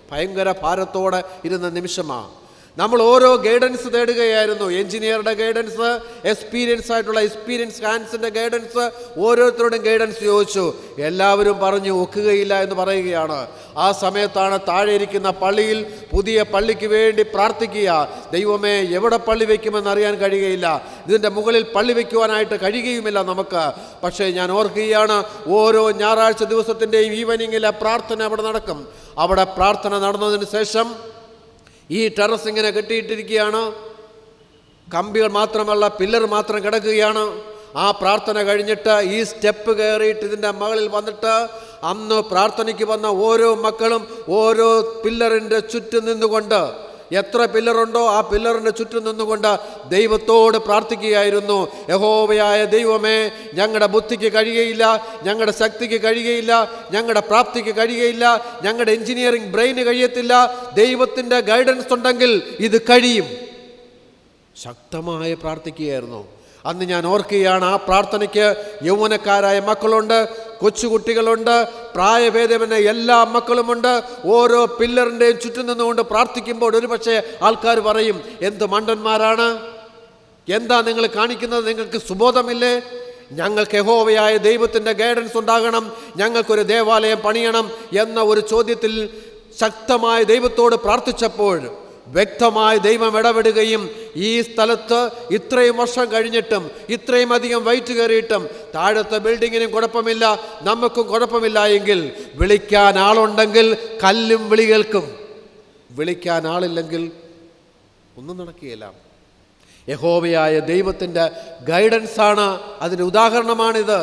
ഭയങ്കര ഭാരത്തോടെ ഇരുന്ന നിമിഷമാണ്. നമ്മൾ ഓരോ ഗൈഡൻസ് തേടുകയായിരുന്നു. എഞ്ചിനീയറുടെ ഗൈഡൻസ്, എക്സ്പീരിയൻസ് ഹാൻഡ്സിൻ്റെ ഗൈഡൻസ്, ഓരോരുത്തരുടെയും ഗൈഡൻസ് ചോദിച്ചു. എല്ലാവരും പറഞ്ഞു ഒക്കുകയില്ല എന്ന് പറയുകയാണ്. ആ സമയത്താണ് താഴെ ഇരിക്കുന്ന പള്ളിയിൽ പുതിയ പള്ളിക്ക് വേണ്ടി പ്രാർത്ഥിക്കുക. ദൈവമേ, എവിടെ പള്ളി വയ്ക്കുമെന്ന് അറിയാൻ കഴിയുകയില്ല, ഇതിൻ്റെ മുകളിൽ പള്ളി വയ്ക്കുവാനായിട്ട് കഴിയുകയുമില്ല നമുക്ക്. പക്ഷേ ഞാൻ ഓർക്കുകയാണ്, ഓരോ ഞായറാഴ്ച ദിവസത്തിൻ്റെയും ഈവനിങ്ങിലെ പ്രാർത്ഥന അവിടെ നടക്കും. അവിടെ പ്രാർത്ഥന നടന്നതിന് ശേഷം ഈ ടെറസ് ഇങ്ങനെ കെട്ടിയിട്ടിരിക്കുകയാണ്. കമ്പികൾ മാത്രമല്ല, പില്ലർ മാത്രം കിടക്കുകയാണ്. ആ പ്രാർത്ഥന കഴിഞ്ഞിട്ട് ഈ സ്റ്റെപ്പ് കയറിയിട്ട് ഇതിൻ്റെ മുകളിൽ വന്നിട്ട് അന്ന് പ്രാർത്ഥനയ്ക്ക് വന്ന ഓരോ മക്കളും ഓരോ പില്ലറിൻ്റെ ചുറ്റും നിന്നുകൊണ്ട്, എത്ര പില്ലറുണ്ടോ ആ പില്ലറിൻ്റെ ചുറ്റും നിന്നുകൊണ്ട് ദൈവത്തോട് പ്രാർത്ഥിക്കുകയായിരുന്നു. യഹോവയായ ദൈവമേ, ഞങ്ങളുടെ ബുദ്ധിക്ക് കഴിയുകയില്ല, ഞങ്ങളുടെ ശക്തിക്ക് കഴിയുകയില്ല, ഞങ്ങളുടെ പ്രാപ്തിക്ക് കഴിയുകയില്ല, ഞങ്ങളുടെ എഞ്ചിനീയറിംഗ് ബ്രെയിന് കഴിയത്തില്ല, ദൈവത്തിൻ്റെ ഗൈഡൻസ് ഉണ്ടെങ്കിൽ ഇത് കഴിയും. ശക്തമായി പ്രാർത്ഥിക്കുകയായിരുന്നു. അന്ന് ഞാൻ ഓർക്കുകയാണ്, ആ പ്രാർത്ഥനയ്ക്ക് യൗവനക്കാരായ മക്കളുണ്ട്, കൊച്ചുകുട്ടികളുണ്ട്, പ്രായഭേദമെന്ന എല്ലാ മക്കളുമുണ്ട്. ഓരോ പില്ലറിൻ്റെയും ചുറ്റും നിന്നുകൊണ്ട് പ്രാർത്ഥിക്കുമ്പോൾ ഒരു പക്ഷേ ആൾക്കാർ പറയും, എന്ത് മണ്ടന്മാരാണ്, എന്താ നിങ്ങൾ കാണിക്കുന്നത്, നിങ്ങൾക്ക് സുബോധമില്ലേ? ഞങ്ങൾക്ക് യഹോവയായ ദൈവത്തിൻ്റെ ഗൈഡൻസ് ഉണ്ടാകണം, ഞങ്ങൾക്കൊരു ദേവാലയം പണിയണം എന്ന ഒരു ചോദ്യത്തിൽ ശക്തമായ ദൈവത്തോട് പ്രാർത്ഥിച്ചപ്പോൾ വ്യക്തമായി ദൈവം ഇടപെടുകയും ഈ സ്ഥലത്ത് ഇത്രയും വർഷം കഴിഞ്ഞിട്ടും ഇത്രയും അധികം വെയിറ്റ് കയറിയിട്ടും താഴത്തെ ബിൽഡിങ്ങിനും കുഴപ്പമില്ല, നമുക്കും കുഴപ്പമില്ല എങ്കിൽ വിളിക്കാൻ ആളുണ്ടെങ്കിൽ കല്ലും വിളി കേൾക്കും, വിളിക്കാൻ ആളില്ലെങ്കിൽ ഒന്നും നടക്കുകയില്ല. യഹോവയായ ദൈവത്തിൻ്റെ ഗൈഡൻസാണ് അതിൻ്റെ ഉദാഹരണമാണിത്.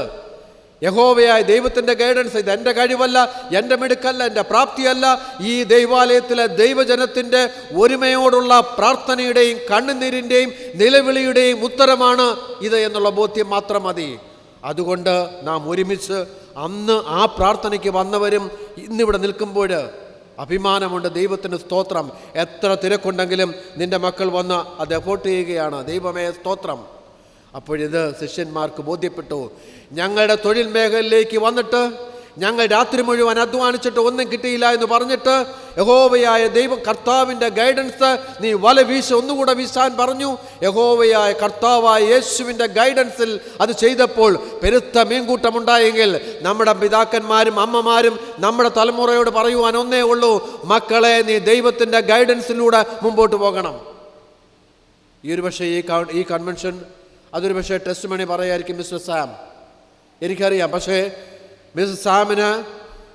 യഹോവയായ ദൈവത്തിൻ്റെ ഗൈഡൻസ്. ഇത് എൻ്റെ കഴിവല്ല, എൻ്റെ മിടുക്കല്ല, എൻ്റെ പ്രാപ്തിയല്ല. ഈ ദൈവാലയത്തിലെ ദൈവജനത്തിൻ്റെ ഒരുമയോടുള്ള പ്രാർത്ഥനയുടെയും കണ്ണുനീരിൻ്റെയും നിലവിളിയുടെയും ഉത്തരമാണ് ഇത് എന്നുള്ള ബോധ്യം മാത്രം മതി. അതുകൊണ്ട് നാം ഒരുമിച്ച് അന്ന് ആ പ്രാർത്ഥനയ്ക്ക് വന്നവരും ഇന്നിവിടെ നിൽക്കുമ്പോൾ അഭിമാനമുണ്ട്. ദൈവത്തിന് സ്തോത്രം. എത്ര തിരക്കുണ്ടെങ്കിലും നിൻ്റെ മക്കൾ വന്ന് അത് എഫോർട്ട് ചെയ്യുകയാണ്. ദൈവമേ സ്തോത്രം. അപ്പോഴിത് ശിഷ്യന്മാർക്ക് ബോധ്യപ്പെട്ടു. ഞങ്ങളുടെ തൊഴിൽ മേഖലയിലേക്ക് വന്നിട്ട് ഞങ്ങൾ രാത്രി മുഴുവൻ അധ്വാനിച്ചിട്ട് ഒന്നും കിട്ടിയില്ല എന്ന് പറഞ്ഞിട്ട് യഹോവയായ ദൈവം കർത്താവിൻ്റെ ഗൈഡൻസ് നീ വല വീശ്, ഒന്നുകൂടെ വീശാൻ പറഞ്ഞു. യഹോവയായ കർത്താവായ യേശുവിൻ്റെ ഗൈഡൻസിൽ അത് ചെയ്തപ്പോൾ പെരുത്ത മീൻകൂട്ടമുണ്ടായെങ്കിൽ നമ്മുടെ പിതാക്കന്മാരും അമ്മമാരും നമ്മുടെ തലമുറയോട് പറയുവാൻ ഒന്നേ ഉള്ളൂ, മക്കളെ നീ ദൈവത്തിൻ്റെ ഗൈഡൻസിലൂടെ മുമ്പോട്ട് പോകണം. ഈ ഒരു പക്ഷേ ഈ കൺവെൻഷൻ അതൊരു പക്ഷേ ടെസ്റ്റ് മണി പറയായിരിക്കും മിസ്റ്റർ സാം, എനിക്കറിയാം. പക്ഷേ മിസ്റ്റർ സാമിന്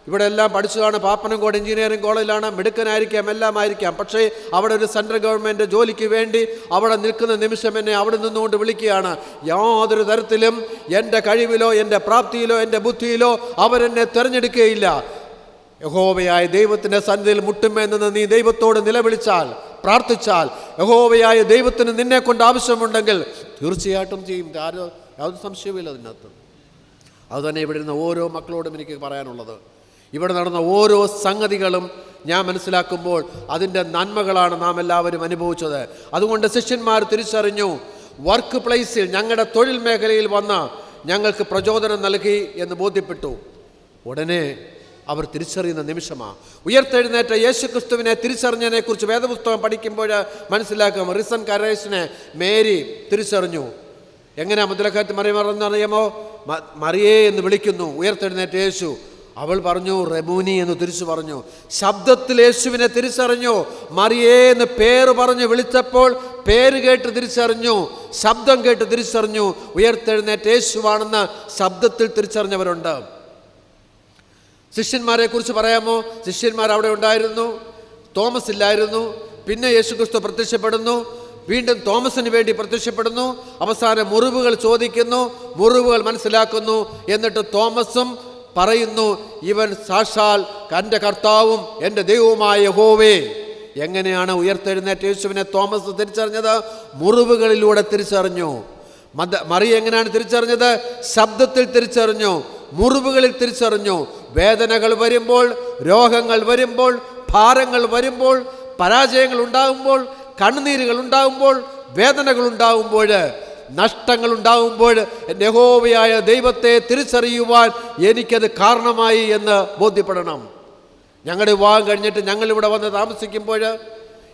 ഇവിടെ എല്ലാം പഠിച്ചതാണ്, പാപ്പനംകോട് എഞ്ചിനീയറിംഗ് കോളേജിലാണ്, മിടുക്കനായിരിക്കാം, എല്ലാം ആയിരിക്കാം. പക്ഷേ അവിടെ ഒരു സെൻട്രൽ ഗവൺമെൻറ് ജോലിക്ക് വേണ്ടി അവിടെ നിൽക്കുന്ന നിമിഷം എന്നെ അവിടെ നിന്നുകൊണ്ട് വിളിക്കുകയാണ്. യാതൊരു തരത്തിലും എൻ്റെ കഴിവിലോ എൻ്റെ പ്രാപ്തിയിലോ എൻ്റെ ബുദ്ധിയിലോ അവരെന്നെ തിരഞ്ഞെടുക്കുകയില്ല. യഹോവയായ ദൈവത്തിൻ്റെ സന്നിധിയിൽ മുട്ടുമേ നിന്ന് നീ ദൈവത്തോട് നിലവിളിച്ചാൽ, പ്രാർത്ഥിച്ചാൽ, യഹോവയായ ദൈവത്തിന് നിന്നെ കൊണ്ട് ആവശ്യമുണ്ടെങ്കിൽ തീർച്ചയായിട്ടും ചെയ്യും. യാതൊരു സംശയവുമില്ല അതിനകത്ത്. അതുതന്നെ ഇവിടെ ഇരുന്ന ഓരോ മക്കളോടും എനിക്ക് പറയാനുള്ളത്. ഇവിടെ നടന്ന ഓരോ സംഗതികളും ഞാൻ മനസ്സിലാക്കുമ്പോൾ അതിൻ്റെ നന്മകളാണ് നാം എല്ലാവരും അനുഭവിച്ചത്. അതുകൊണ്ട് ശിഷ്യന്മാർ തിരിച്ചറിഞ്ഞു, വർക്ക് പ്ലേസിൽ ഞങ്ങളുടെ തൊഴിൽ മേഖലയിൽ വന്ന് ഞങ്ങൾക്ക് പ്രചോദനം നൽകി എന്ന് ബോധ്യപ്പെട്ടു. ഉടനെ അവർ തിരിച്ചറിയുന്ന നിമിഷമാണ്. ഉയർത്തെഴുന്നേറ്റ യേശുക്രിസ്തുവിനെ തിരിച്ചറിഞ്ഞതിനെ കുറിച്ച് വേദപുസ്തകം പഠിക്കുമ്പോൾ മനസ്സിലാക്കാം. റിസൺ കരേഷിനെ മേരി തിരിച്ചറിഞ്ഞു. എങ്ങനെയാ മുദ്രക്കാറ്റ് മറിയമറിയാമോ? മറിയേ എന്ന് വിളിക്കുന്നു ഉയർത്തെഴുന്നേറ്റ യേശു. അവൾ പറഞ്ഞു റെമൂനി എന്ന് തിരിച്ചു പറഞ്ഞു. ശബ്ദത്തിൽ യേശുവിനെ തിരിച്ചറിഞ്ഞു. മറിയേ എന്ന് പേര് പറഞ്ഞു വിളിച്ചപ്പോൾ പേര് കേട്ട് തിരിച്ചറിഞ്ഞു, ശബ്ദം കേട്ട് തിരിച്ചറിഞ്ഞു. ഉയർത്തെഴുന്നേറ്റ യേശുവാണെന്ന് ശബ്ദത്തിൽ തിരിച്ചറിഞ്ഞവരുണ്ട്. ശിഷ്യന്മാരെ കുറിച്ച് പറയാമോ? ശിഷ്യന്മാർ അവിടെ ഉണ്ടായിരുന്നു, തോമസ് ഇല്ലായിരുന്നു. പിന്നെ യേശുക്രിസ്തു പ്രത്യക്ഷപ്പെടുന്നു, വീണ്ടും തോമസിന് വേണ്ടി പ്രത്യക്ഷപ്പെടുന്നു. അവസാനം മുറിവുകൾ ചോദിക്കുന്നു, മുറിവുകൾ മനസ്സിലാക്കുന്നു. എന്നിട്ട് തോമസും പറയുന്നു, ഇവൻ സാക്ഷാൽ എൻ്റെ കർത്താവും എൻ്റെ ദൈവവുമായ യഹോവേ. എങ്ങനെയാണ് ഉയർത്തെഴുന്നേറ്റ യേശുവിനെ തോമസ് തിരിച്ചറിഞ്ഞത്? മുറിവുകളിലൂടെ തിരിച്ചറിഞ്ഞു. മറിയ എങ്ങനെയാണ് തിരിച്ചറിഞ്ഞത്? ശബ്ദത്തിൽ തിരിച്ചറിഞ്ഞു, മുറിവുകളിൽ തിരിച്ചറിഞ്ഞു. വേദനകൾ വരുമ്പോൾ, രോഗങ്ങൾ വരുമ്പോൾ, ഭാരങ്ങൾ വരുമ്പോൾ, പരാജയങ്ങൾ ഉണ്ടാകുമ്പോൾ, കണ്ണുനീരുകൾ ഉണ്ടാകുമ്പോൾ, വേദനകൾ ഉണ്ടാകുമ്പോൾ, നഷ്ടങ്ങൾ ഉണ്ടാകുമ്പോൾ യഹോവയായ ദൈവത്തെ തിരിച്ചറിയുവാൻ എനിക്കത് കാരണമായി എന്ന് ബോധ്യപ്പെടണം. ഞങ്ങളുടെ വിവാഹം കഴിഞ്ഞിട്ട് ഞങ്ങളിവിടെ വന്ന് താമസിക്കുമ്പോൾ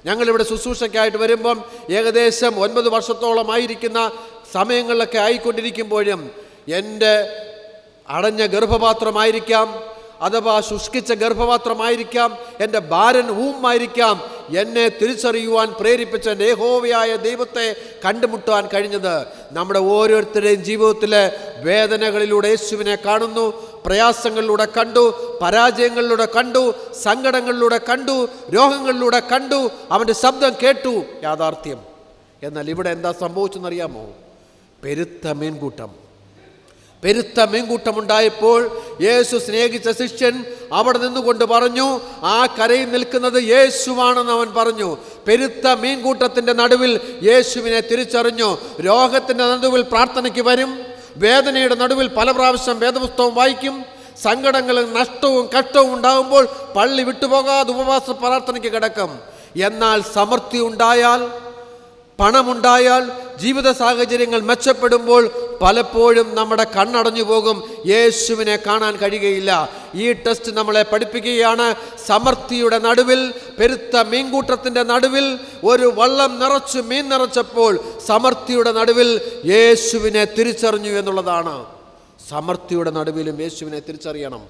ഞങ്ങളിവിടെ ശുശ്രൂഷയ്ക്കായിട്ട് വരുമ്പം ഏകദേശം 9 വർഷത്തോളമായിരിക്കുന്ന സമയങ്ങളിലൊക്കെ ആയിക്കൊണ്ടിരിക്കുമ്പോഴും എൻ്റെ അടഞ്ഞ ഗർഭപാത്രമായിരിക്കാം, അഥവാ ശുഷ്കിച്ച ഗർഭപാത്രമായിരിക്കാം, എൻ്റെ ബാരൻ ഊമായിരിക്കാം, എന്നെ തിരിച്ചറിയുവാൻ പ്രേരിപ്പിച്ച എൻ്റെ യഹോവയായ ദൈവത്തെ കണ്ടുമുട്ടാൻ കഴിഞ്ഞത്. നമ്മുടെ ഓരോരുത്തരുടെയും ജീവിതത്തിലെ വേദനകളിലൂടെ യേശുവിനെ കാണുന്നു, പ്രയാസങ്ങളിലൂടെ കണ്ടു, പരാജയങ്ങളിലൂടെ കണ്ടു, സങ്കടങ്ങളിലൂടെ കണ്ടു, രോഗങ്ങളിലൂടെ കണ്ടു, അവൻ്റെ ശബ്ദം കേട്ടു. യാഥാർത്ഥ്യം. എന്നാൽ ഇവിടെ എന്താ സംഭവിച്ചെന്നറിയാമോ? പെരുത്ത മീൻകൂട്ടമുണ്ടായപ്പോൾ യേശു സ്നേഹിച്ച ശിഷ്യൻ അവിടെ നിന്നുകൊണ്ട് പറഞ്ഞു, ആ കരയിൽ നിൽക്കുന്നത് യേശുവാണെന്ന് അവൻ പറഞ്ഞു. പെരുത്ത മീൻകൂട്ടത്തിൻ്റെ നടുവിൽ യേശുവിനെ തിരിച്ചറിഞ്ഞു. രോഗത്തിൻ്റെ നടുവിൽ പ്രാർത്ഥനയ്ക്ക് വരും, വേദനയുടെ നടുവിൽ പല പ്രാവശ്യം വേദപുസ്തകം വായിക്കും, സങ്കടങ്ങളും നഷ്ടവും കഷ്ടവും ഉണ്ടാകുമ്പോൾ പള്ളി വിട്ടുപോകാതെ ഉപവാസ പ്രാർത്ഥനയ്ക്ക് കിടക്കും. എന്നാൽ സമൃദ്ധി ഉണ്ടായാൽ, പണമുണ്ടായാൽ, ജീവിത സാഹചര്യങ്ങൾ മെച്ചപ്പെടുമ്പോൾ പലപ്പോഴും നമ്മുടെ കണ്ണടഞ്ഞു പോകും, യേശുവിനെ കാണാൻ കഴിയുകയില്ല. ഈ ടെസ്റ്റ് നമ്മളെ പഠിപ്പിക്കുകയാണ്. സമൃദ്ധിയുടെ നടുവിൽ, പെരുത്ത മീൻകൂട്ടത്തിൻ്റെ നടുവിൽ ഒരു വള്ളം നിറച്ച് മീൻ നിറച്ചപ്പോൾ സമൃദ്ധിയുടെ നടുവിൽ യേശുവിനെ തിരിച്ചറിഞ്ഞു എന്നുള്ളതാണ്. സമൃദ്ധിയുടെ നടുവിലും യേശുവിനെ തിരിച്ചറിയണം.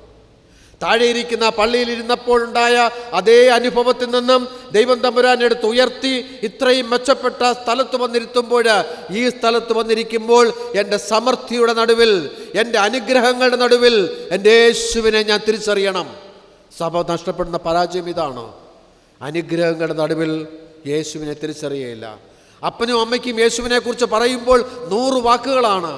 താഴെയിരിക്കുന്ന പള്ളിയിലിരുന്നപ്പോഴുണ്ടായ അതേ അനുഭവത്തിൽ നിന്നും ദൈവം തമ്പുരാൻ എടുത്ത് ഉയർത്തി ഇത്രയും മെച്ചപ്പെട്ട സ്ഥലത്ത് വന്നിരുത്തുമ്പോൾ, ഈ സ്ഥലത്ത് വന്നിരിക്കുമ്പോൾ എൻ്റെ സമൃദ്ധിയുടെ നടുവിൽ, എൻ്റെ അനുഗ്രഹങ്ങളുടെ നടുവിൽ എൻ്റെ യേശുവിനെ ഞാൻ തിരിച്ചറിയണം. സഭ നഷ്ടപ്പെടുന്ന പരാജയം ഇതാണ്. അനുഗ്രഹങ്ങളുടെ നടുവിൽ യേശുവിനെ തിരിച്ചറിയയില്ല. അപ്പനും അമ്മയ്ക്കും യേശുവിനെ കുറിച്ച് പറയുമ്പോൾ 100 വാക്കുകളാണ്.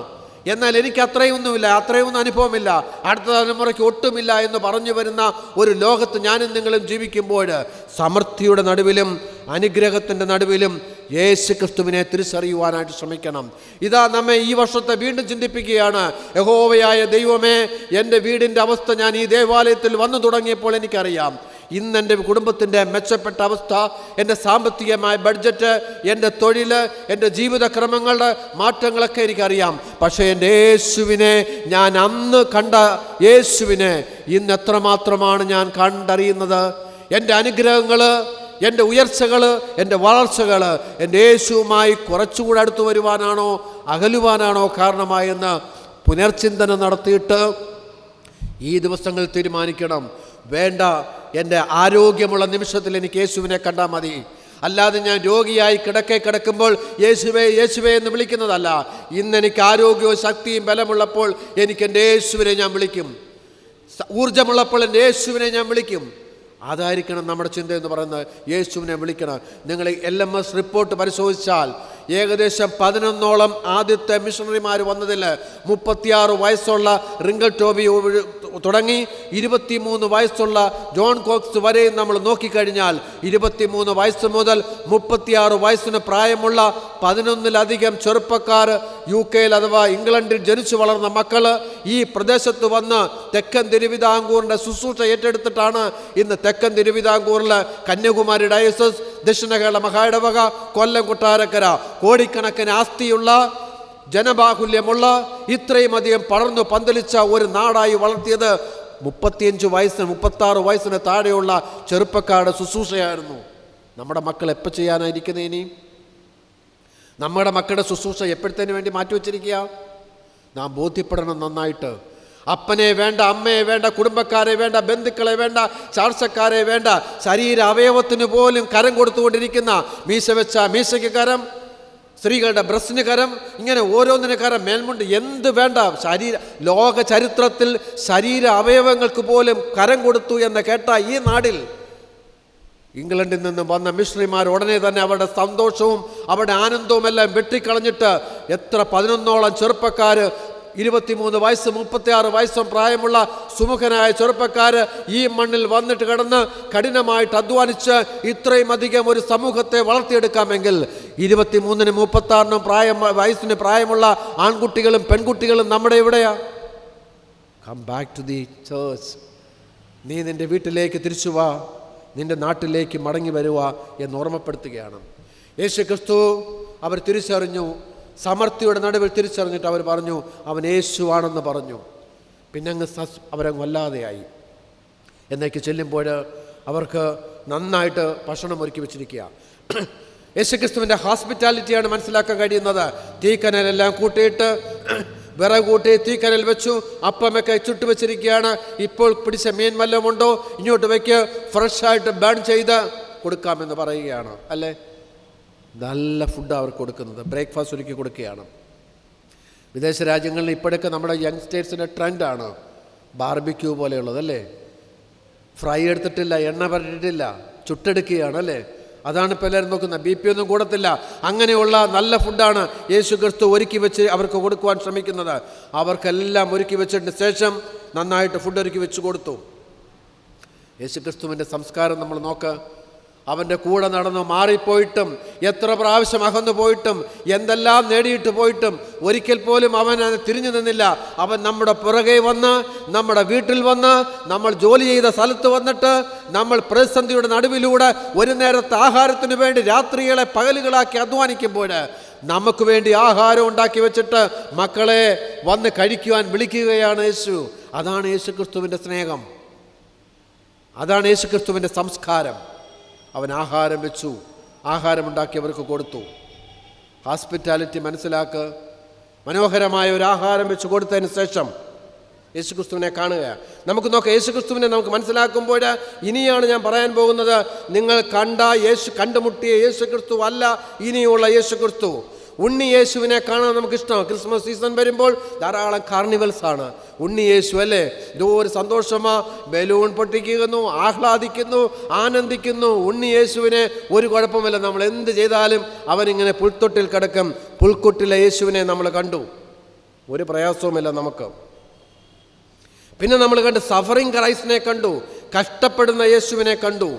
എന്നാൽ എനിക്ക് അത്രയൊന്നുമില്ല, അത്രയൊന്നും അനുഭവമില്ല, അടുത്ത തലമുറയ്ക്ക് ഒട്ടുമില്ല എന്ന് പറഞ്ഞു വരുന്ന ഒരു ലോകത്ത് ഞാനും നിങ്ങളും ജീവിക്കുമ്പോൾ സമൃദ്ധിയുടെ നടുവിലും അനുഗ്രഹത്തിൻ്റെ നടുവിലും യേശു ക്രിസ്തുവിനെ തിരിച്ചറിയുവാനായിട്ട് ശ്രമിക്കണം. ഇതാ നമ്മെ ഈ വർഷത്തെ വീണ്ടും ചിന്തിപ്പിക്കുകയാണ്. യഹോവയായ ദൈവമേ, എൻ്റെ വീടിൻ്റെ അവസ്ഥ ഞാൻ ഈ ദേവാലയത്തിൽ വന്നു തുടങ്ങിയപ്പോൾ എനിക്കറിയാം. ഇന്ന് എൻ്റെ കുടുംബത്തിൻ്റെ മെച്ചപ്പെട്ട അവസ്ഥ, എൻ്റെ സാമ്പത്തികമായ ബഡ്ജറ്റ്, എൻ്റെ തൊഴിൽ, എൻ്റെ ജീവിതക്രമങ്ങളുടെ മാറ്റങ്ങളൊക്കെ എനിക്കറിയാം. പക്ഷേ എൻ്റെ യേശുവിനെ, ഞാൻ അന്ന് കണ്ട യേശുവിനെ ഇന്ന് എത്രമാത്രമാണ് ഞാൻ കണ്ടറിയുന്നത്? എൻ്റെ അനുഗ്രഹങ്ങൾ, എൻ്റെ ഉയർച്ചകൾ, എൻ്റെ വളർച്ചകൾ എൻ്റെ യേശുവുമായി കുറച്ചുകൂടെ അടുത്തു വരുവാനാണോ അകലുവാനാണോ കാരണമായെന്ന് പുനർചിന്തനം നടത്തിയിട്ട് ഈ ദിവസങ്ങളിൽ തീരുമാനിക്കണം. വേണ്ട, എൻ്റെ ആരോഗ്യമുള്ള നിമിഷത്തിൽ എനിക്ക് യേശുവിനെ കണ്ടാൽ മതി. അല്ലാതെ ഞാൻ രോഗിയായി കിടക്കുമ്പോൾ യേശുവേ യേശുവേ എന്ന് വിളിക്കുന്നതല്ല. ഇന്ന് എനിക്ക് ആരോഗ്യവും ശക്തിയും ബലമുള്ളപ്പോൾ എനിക്ക് എൻ്റെ യേശുവിനെ ഞാൻ വിളിക്കും. ഊർജമുള്ളപ്പോൾ എൻ്റെ യേശുവിനെ ഞാൻ വിളിക്കും. അതായിരിക്കണം നമ്മുടെ ചിന്ത എന്ന് പറയുന്നത്. യേശുവിനെ വിളിക്കണം. നിങ്ങൾ LMS റിപ്പോർട്ട് പരിശോധിച്ചാൽ ഏകദേശം 11ഓളം ആദ്യത്തെ മിഷണറിമാർ വന്നതിൽ 36 വയസ്സുള്ള റിങ്കൽ ടോബി തുടങ്ങി 23 വയസ്സുള്ള ജോൺ കോക്സ് വരെയും നമ്മൾ നോക്കിക്കഴിഞ്ഞാൽ 23 വയസ്സ് മുതൽ 36 വയസ്സിന് പ്രായമുള്ള 11ലധികം ചെറുപ്പക്കാർ UK അഥവാ ഇംഗ്ലണ്ടിൽ ജനിച്ചു വളർന്ന മക്കൾ ഈ പ്രദേശത്ത് വന്ന് തെക്കൻ തിരുവിതാംകൂറിൻ്റെ ശുശ്രൂഷ ഏറ്റെടുത്തിട്ടാണ് ഇന്ന് തെക്കൻ തിരുവിതാംകൂറിൽ കന്യാകുമാരി ഡയസസ്, ദക്ഷിണ കേരള മഹായിടവക, കൊല്ലം കൊട്ടാരക്കര കോടിക്കണക്കിന് ആസ്തിയുള്ള ജനബാഹുല്യമുള്ള ഇത്രയും അധികം പടർന്നു പന്തലിച്ച ഒരു നാടായി വളർത്തിയത് 35 വയസ്സിന് 36 വയസ്സിന് താഴെയുള്ള ചെറുപ്പക്കാരുടെ ശുശ്രൂഷയായിരുന്നു. നമ്മുടെ മക്കൾ എപ്പോൾ ചെയ്യാനായിരിക്കുന്നത്? ഇനി നമ്മുടെ മക്കളുടെ ശുശ്രൂഷ എപ്പോഴത്തേന് വേണ്ടി മാറ്റിവെച്ചിരിക്കുക? നാം ബോധ്യപ്പെടണം നന്നായിട്ട്. അപ്പനെ വേണ്ട, അമ്മയെ വേണ്ട, കുടുംബക്കാരെ വേണ്ട, ബന്ധുക്കളെ വേണ്ട, ചാർച്ചക്കാരെ വേണ്ട, ശരീര അവയവത്തിന് പോലും കരം കൊടുത്തുകൊണ്ടിരിക്കുന്ന, മീശ വെച്ച മീശയ്ക്ക് കരം, സ്ത്രീകളുടെ ബ്രസ്റ്റിന് കരം, ഇങ്ങനെ ഓരോന്നിന് കരം, മേൽമുണ്ട്, എന്ത് വേണ്ട, ലോക ചരിത്രത്തിൽ ശരീര അവയവങ്ങൾക്ക് പോലും കരം കൊടുത്തു എന്ന് കേട്ട ഈ നാടിൽ ഇംഗ്ലണ്ടിൽ നിന്ന് വന്ന മിഷണറിമാർ ഉടനെ തന്നെ അവരുടെ സന്തോഷവും അവരുടെ ആനന്ദവും എല്ലാം വെട്ടിക്കളഞ്ഞിട്ട് എത്ര 11ഓളം ചെറുപ്പക്കാർ, 23 വയസ്സ് 36 വയസ്സും പ്രായമുള്ള സുമുഖനായ ചെറുപ്പക്കാർ ഈ മണ്ണിൽ വന്നിട്ട് കിടന്ന് കഠിനമായിട്ട് അധ്വാനിച്ച് ഇത്രയും അധികം ഒരു സമൂഹത്തെ വളർത്തിയെടുക്കാമെങ്കിൽ 23നും 36നും വയസ്സിന് പ്രായമുള്ള ആൺകുട്ടികളും പെൺകുട്ടികളും നമ്മുടെ എവിടെയാ? Come back to the church. നീ നിൻ്റെ വീട്ടിലേക്ക് തിരിച്ചു വാ, നിൻ്റെ നാട്ടിലേക്ക് മടങ്ങി വരുക എന്ന് ഓർമ്മപ്പെടുത്തുകയാണ്. യേശു ക്രിസ്തു അവർ തിരിച്ചറിഞ്ഞു. സമൃദ്ധിയുടെ നടുവിൽ തിരിച്ചറിഞ്ഞിട്ട് അവർ പറഞ്ഞു അവൻ യേശുവാണെന്ന് പറഞ്ഞു. പിന്നെ അവരങ്ങ് വല്ലാതെയായി. എന്നേക്ക് ചെല്ലുമ്പോൾ അവർക്ക് നന്നായിട്ട് ഭക്ഷണം ഒരുക്കി വെച്ചിരിക്കുക. യേശുക്രിസ്തുവിൻ്റെ ഹോസ്പിറ്റാലിറ്റിയാണ് മനസ്സിലാക്കാൻ കഴിയുന്നത്. തീക്കനലെല്ലാം കൂട്ടിയിട്ട് വിറക് കൂട്ടി തീക്കനൽ വെച്ചു, അപ്പമൊക്കെ ചുട്ടു വെച്ചിരിക്കുകയാണ്. ഇപ്പോൾ പിടിച്ച മീൻ വല്ലതും ഉണ്ടോ, ഇങ്ങോട്ട് വയ്ക്ക്, ഫ്രഷായിട്ട് ബേൺ ചെയ്ത് കൊടുക്കാമെന്ന് പറയുകയാണ്. അല്ലേ, നല്ല ഫുഡ് അവർക്ക് കൊടുക്കുന്നത്, ബ്രേക്ക്ഫാസ്റ്റ് ഒരുക്കി കൊടുക്കുകയാണ്. വിദേശ രാജ്യങ്ങളിൽ ഇപ്പോഴൊക്കെ നമ്മുടെ യങ്സ്റ്റേഴ്സിൻ്റെ ട്രെൻഡാണ് ബാർബിക്യൂ പോലെയുള്ളത്. അല്ലേ, ഫ്രൈ എടുത്തിട്ടില്ല, എണ്ണ പരട്ടിട്ടില്ല, ചുട്ടെടുക്കുകയാണ്. അല്ലേ, അതാണ് ഇപ്പോൾ എല്ലാവരും നോക്കുന്നത്. ബി പി ഒന്നും കൂടത്തില്ല. അങ്ങനെയുള്ള നല്ല ഫുഡാണ് യേശു ക്രിസ്തു ഒരുക്കി വെച്ച് അവർക്ക് കൊടുക്കുവാൻ ശ്രമിക്കുന്നത്. അവർക്കെല്ലാം ഒരുക്കി വെച്ചതിന് ശേഷം നന്നായിട്ട് ഫുഡ് ഒരുക്കി വെച്ച് കൊടുത്തു. യേശു ക്രിസ്തുവിൻ്റെ സംസ്കാരം നമ്മൾ നോക്ക്. അവൻ്റെ കൂടെ നടന്നു മാറിപ്പോയിട്ടും, എത്ര പ്രാവശ്യം അകന്നു പോയിട്ടും, എന്തെല്ലാം നേടിയിട്ട് പോയിട്ടും ഒരിക്കൽ പോലും അവൻ തിരിഞ്ഞു നിന്നില്ല. അവൻ നമ്മുടെ പുറകെ വന്ന്, നമ്മുടെ വീട്ടിൽ വന്ന്, നമ്മൾ ജോലി ചെയ്ത സ്ഥലത്ത് വന്നിട്ട്, നമ്മൾ പ്രതിസന്ധിയുടെ നടുവിലൂടെ ഒരു നേരത്തെ ആഹാരത്തിന് വേണ്ടി രാത്രികളെ പകലുകളാക്കി അധ്വാനിക്കുമ്പോൾ നമുക്ക് വേണ്ടി ആഹാരം ഉണ്ടാക്കി വെച്ചിട്ട് മക്കളെ വന്ന് കഴിക്കുവാൻ വിളിക്കുകയാണ് യേശു. അതാണ് യേശു ക്രിസ്തുവിൻ്റെ സ്നേഹം, അതാണ് യേശു ക്രിസ്തുവിൻ്റെ സംസ്കാരം. അവൻ ആഹാരം വെച്ചു, ആഹാരമുണ്ടാക്കി അവർക്ക് കൊടുത്തു. ഹോസ്പിറ്റാലിറ്റി മനസ്സിലാക്ക്. മനോഹരമായ ഒരു ആഹാരം വെച്ച് കൊടുത്തതിന് ശേഷം യേശുക്രിസ്തുവിനെ കാണുക. നമുക്ക് നോക്കാം, യേശുക്രിസ്തുവിനെ നമുക്ക് മനസ്സിലാക്കുമ്പോൾ ഇനിയാണ് ഞാൻ പറയാൻ പോകുന്നത്. നിങ്ങൾ കണ്ടുമുട്ടിയ യേശുക്രിസ്തു അല്ല ഇനിയുള്ള യേശുക്രിസ്തു. ഉണ്ണി യേശുവിനെ കാണാൻ നമുക്കിഷ്ടമാണ്. ക്രിസ്മസ് സീസൺ വരുമ്പോൾ ധാരാളം കാർണിവൽസ് ആണ്. ഉണ്ണി യേശു അല്ലേ, എന്തോ ഒരു സന്തോഷമാ, ബലൂൺ പൊട്ടിക്കുന്നു, ആഹ്ലാദിക്കുന്നു, ആനന്ദിക്കുന്നു. ഉണ്ണി യേശുവിനെ ഒരു കുഴപ്പമില്ല, നമ്മൾ എന്ത് ചെയ്താലും അവനിങ്ങനെ പുൽത്തൊട്ടിൽ കിടക്കും. പുൽക്കൊട്ടിലെ യേശുവിനെ നമ്മൾ കണ്ടു, ഒരു പ്രയാസവുമില്ല നമുക്ക്. പിന്നെ നമ്മൾ കണ്ട് സഫറിങ് ക്രൈസ്റ്റിനെ കണ്ടു, കഷ്ടപ്പെടുന്ന യേശുവിനെ കണ്ടു.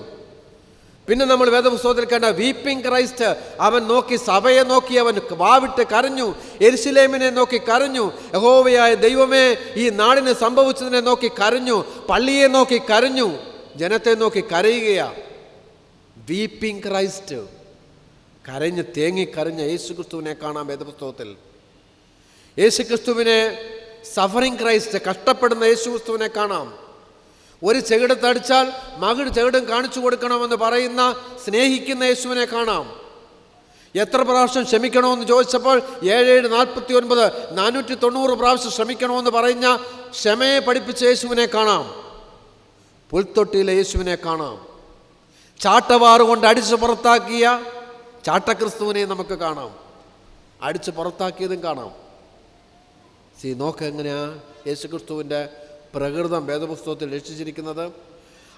പിന്നെ നമ്മൾ വേദപുസ്തകത്തിൽ കണ്ട വീപ്പിംഗ് ക്രൈസ്റ്റ്, അവൻ നോക്കി, സഭയെ നോക്കി അവൻ വാവിട്ട് കരഞ്ഞു, യെരുശലേമിനെ നോക്കി കരഞ്ഞു, യഹോവയായ ദൈവമേ ഈ നാടിന് സംഭവിച്ചതിനെ നോക്കി കരഞ്ഞു, പള്ളിയെ നോക്കി കരഞ്ഞു, ജനത്തെ നോക്കി കരയുകയാ. വീപ്പിംഗ് ക്രൈസ്റ്റ്, കരഞ്ഞ് തേങ്ങിക്കരഞ്ഞ യേശുക്രിസ്തുവിനെ കാണാം വേദപുസ്തകത്തിൽ. യേശുക്രിസ്തുവിനെ സഫറിംഗ് ക്രൈസ്റ്റ്, കഷ്ടപ്പെടുന്ന യേശുക്രിസ്തുവിനെ കാണാം. ഒരു ചെകിടത്തടിച്ചാൽ മകിട് ചെകിടും കാണിച്ചു കൊടുക്കണമെന്ന് പറയുന്ന സ്നേഹിക്കുന്ന യേശുവിനെ കാണാം. എത്ര പ്രാവശ്യം ക്ഷമിക്കണമെന്ന് ചോദിച്ചപ്പോൾ 7:49 490 പ്രാവശ്യം ക്ഷമിക്കണമെന്ന് പറഞ്ഞ ക്ഷമയെ പഠിപ്പിച്ച യേശുവിനെ കാണാം. പുൽത്തൊട്ടിയിലെ യേശുവിനെ കാണാം. ചാട്ടവാറുകൊണ്ട് അടിച്ചു പുറത്താക്കിയ ചാട്ടക്രിസ്തുവിനെ നമുക്ക് കാണാം. അടിച്ചു പുറത്താക്കിയതും കാണാം. നോക്ക് എങ്ങനെയാ യേശുക്രിസ്തുവിൻ്റെ പ്രകൃതം വേദപുസ്തകത്തിൽ രക്ഷിച്ചിരിക്കുന്നത്.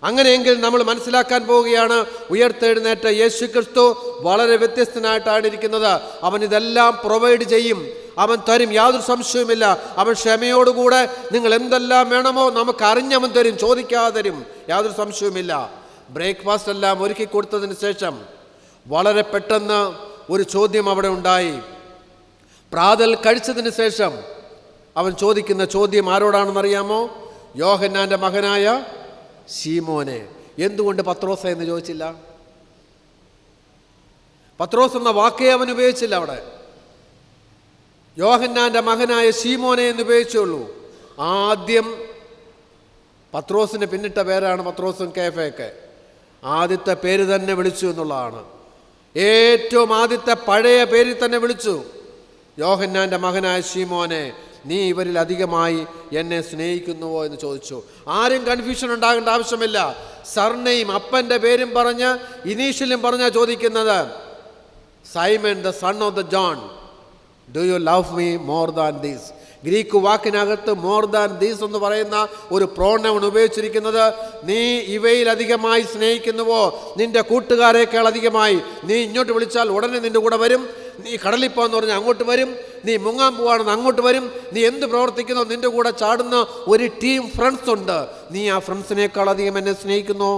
അങ്ങനെയെങ്കിൽ നമ്മൾ മനസ്സിലാക്കാൻ പോവുകയാണ്, ഉയർത്തെഴുന്നേറ്റ യേശുക്രിസ്തു വളരെ വ്യത്യസ്തനായിട്ടാണ് ഇരിക്കുന്നത്. അവൻ ഇതെല്ലാം പ്രൊവൈഡ് ചെയ്യും, അവൻ തരും, യാതൊരു സംശയവുമില്ല. അവൻ ക്ഷമയോടുകൂടെ നിങ്ങൾ എന്തെല്ലാം വേണമോ നമുക്ക് അറിഞ്ഞവൻ തരും, ചോദിക്കാതെ തരും, യാതൊരു സംശയവുമില്ല. ബ്രേക്ക്ഫാസ്റ്റ് എല്ലാം ഒരുക്കി കൊടുത്തതിന് ശേഷം വളരെ പെട്ടെന്ന് ഒരു ചോദ്യം അവിടെ ഉണ്ടായി. പ്രാതൽ കഴിച്ചതിന് ശേഷം അവൻ ചോദിക്കുന്ന ചോദ്യം ആരോടാണെന്നറിയാമോ? യോഹന്നാൻ്റെ മകനായ ശീമോനെ. എന്തുകൊണ്ട് പത്രോസ് എന്ന് ചോദിച്ചില്ല? പത്രോസ് എന്ന വാക്കേ അവൻ ഉപയോഗിച്ചില്ല അവിടെ. യോഹന്നാൻ്റെ മകനായ ശീമോനെ എന്ന് ഉപയോഗിച്ചുള്ളൂ. ആദ്യം പത്രോസിന് പിന്നിട്ട പേരാണ് പത്രോസും കേഫയൊക്കെ. ആദ്യത്തെ പേര് തന്നെ വിളിച്ചു എന്നുള്ളതാണ്. ഏറ്റവും ആദ്യത്തെ പഴയ പേരിൽ തന്നെ വിളിച്ചു. യോഹന്നാൻ്റെ മകനായ ശീമോനെ, നീ ഇവരിൽ അധികമായി എന്നെ സ്നേഹിക്കുന്നുവോ എന്ന് ചോദിച്ചു. ആരും കൺഫ്യൂഷൻ ഉണ്ടാകേണ്ട ആവശ്യമില്ല. സർനെയിം, അപ്പൻ്റെ പേരും പറഞ്ഞ് ഇനീഷ്യലും പറഞ്ഞാൽ ചോദിക്കുന്നത്, Simon the son of the John, do you love me more than these? Greek വാക്കിനകത്ത് മോർ ദാൻ ദീസ് എന്ന് പറയുന്ന ഒരു പ്രോനൗൺ ഉപയോഗിച്ചിരിക്കുന്നത്, നീ ഇവയിൽ അധികമായി സ്നേഹിക്കുന്നുവോ? നിന്റെ കൂട്ടുകാരേക്കാൾ അധികമായി. നീ ഇങ്ങോട്ട് വിളിച്ചാൽ ഉടനെ നിന്റെ കൂടെ വരും. നീ കടലിൽ പോകാന്ന് പറഞ്ഞാൽ അങ്ങോട്ട് വരും. നീ മുങ്ങാൻ പോവാണെന്ന് അങ്ങോട്ട് വരും. നീ എന്ത് പ്രവർത്തിക്കുന്നോ നിന്റെ കൂടെ ചാടുന്ന ഒരു ടീം ഫ്രണ്ട്സ് ഉണ്ട്. നീ ആ ഫ്രണ്ട്സിനേക്കാൾ അധികം എന്നെ സ്നേഹിക്കുന്നോ?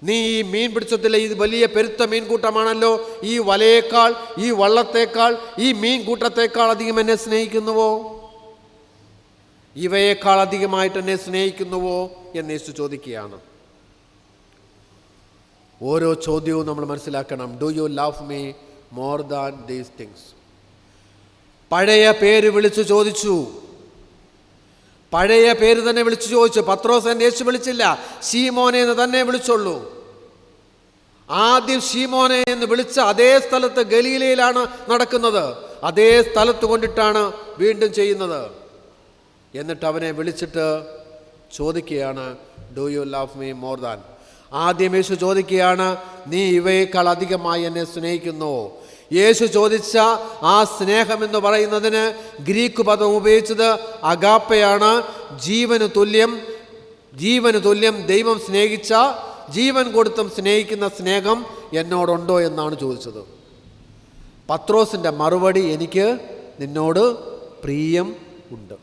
നീ ഈ മീൻ പിടിച്ചത്തിലെ ഈ വലിയ പെരുത്ത മീൻകൂട്ടമാണല്ലോ, ഈ വലയേക്കാൾ, ഈ വള്ളത്തേക്കാൾ, ഈ മീൻകൂട്ടത്തേക്കാൾ അധികം എന്നെ സ്നേഹിക്കുന്നുവോ? ഇവയേക്കാൾ അധികമായിട്ട് എന്നെ സ്നേഹിക്കുന്നുവോ എന്ന് യേശു ചോദിക്കുകയാണ്. ഓരോ ചോദ്യവും നമ്മൾ മനസ്സിലാക്കണം. Do you love me more than these things? പഴയ പേര് വിളിച്ചു ചോദിച്ചു. പഴയ പേര് തന്നെ വിളിച്ചു ചോദിച്ചു. പത്രോസ് എന്ന് യേശു വിളിച്ചില്ല, ശീമോനെ എന്ന് തന്നെ വിളിച്ചുള്ളൂ. ആദ്യം ശീമോനെ എന്ന് വിളിച്ച അതേ സ്ഥലത്ത് ഗലീലയിലാണ് നടക്കുന്നത്. അതേ സ്ഥലത്ത് കൊണ്ടിട്ടാണ് വീണ്ടും ചെയ്യുന്നത്. എന്നിട്ട് അവനെ വിളിച്ചിട്ട് ചോദിക്കുകയാണ്, do you love me more than? ആദ്യം യേശു ചോദിക്കുകയാണ്, നീ ഇവയേക്കാൾ അധികമായി എന്നെ സ്നേഹിക്കുന്നു? യേശു ചോദിച്ച ആ സ്നേഹം എന്ന് പറയുന്നതിന് ഗ്രീക്ക് പദം ഉപയോഗിച്ചത് അഗാപ്പയാണ്. ജീവന് തുല്യം ദൈവം സ്നേഹിച്ച, ജീവൻ കൊടുത്തും സ്നേഹിക്കുന്ന സ്നേഹം എന്നോടുണ്ടോ എന്നാണ് ചോദിച്ചത്. പത്രോസിൻ്റെ മറുപടി, എനിക്ക് നിന്നോട് പ്രിയം ഉണ്ട്.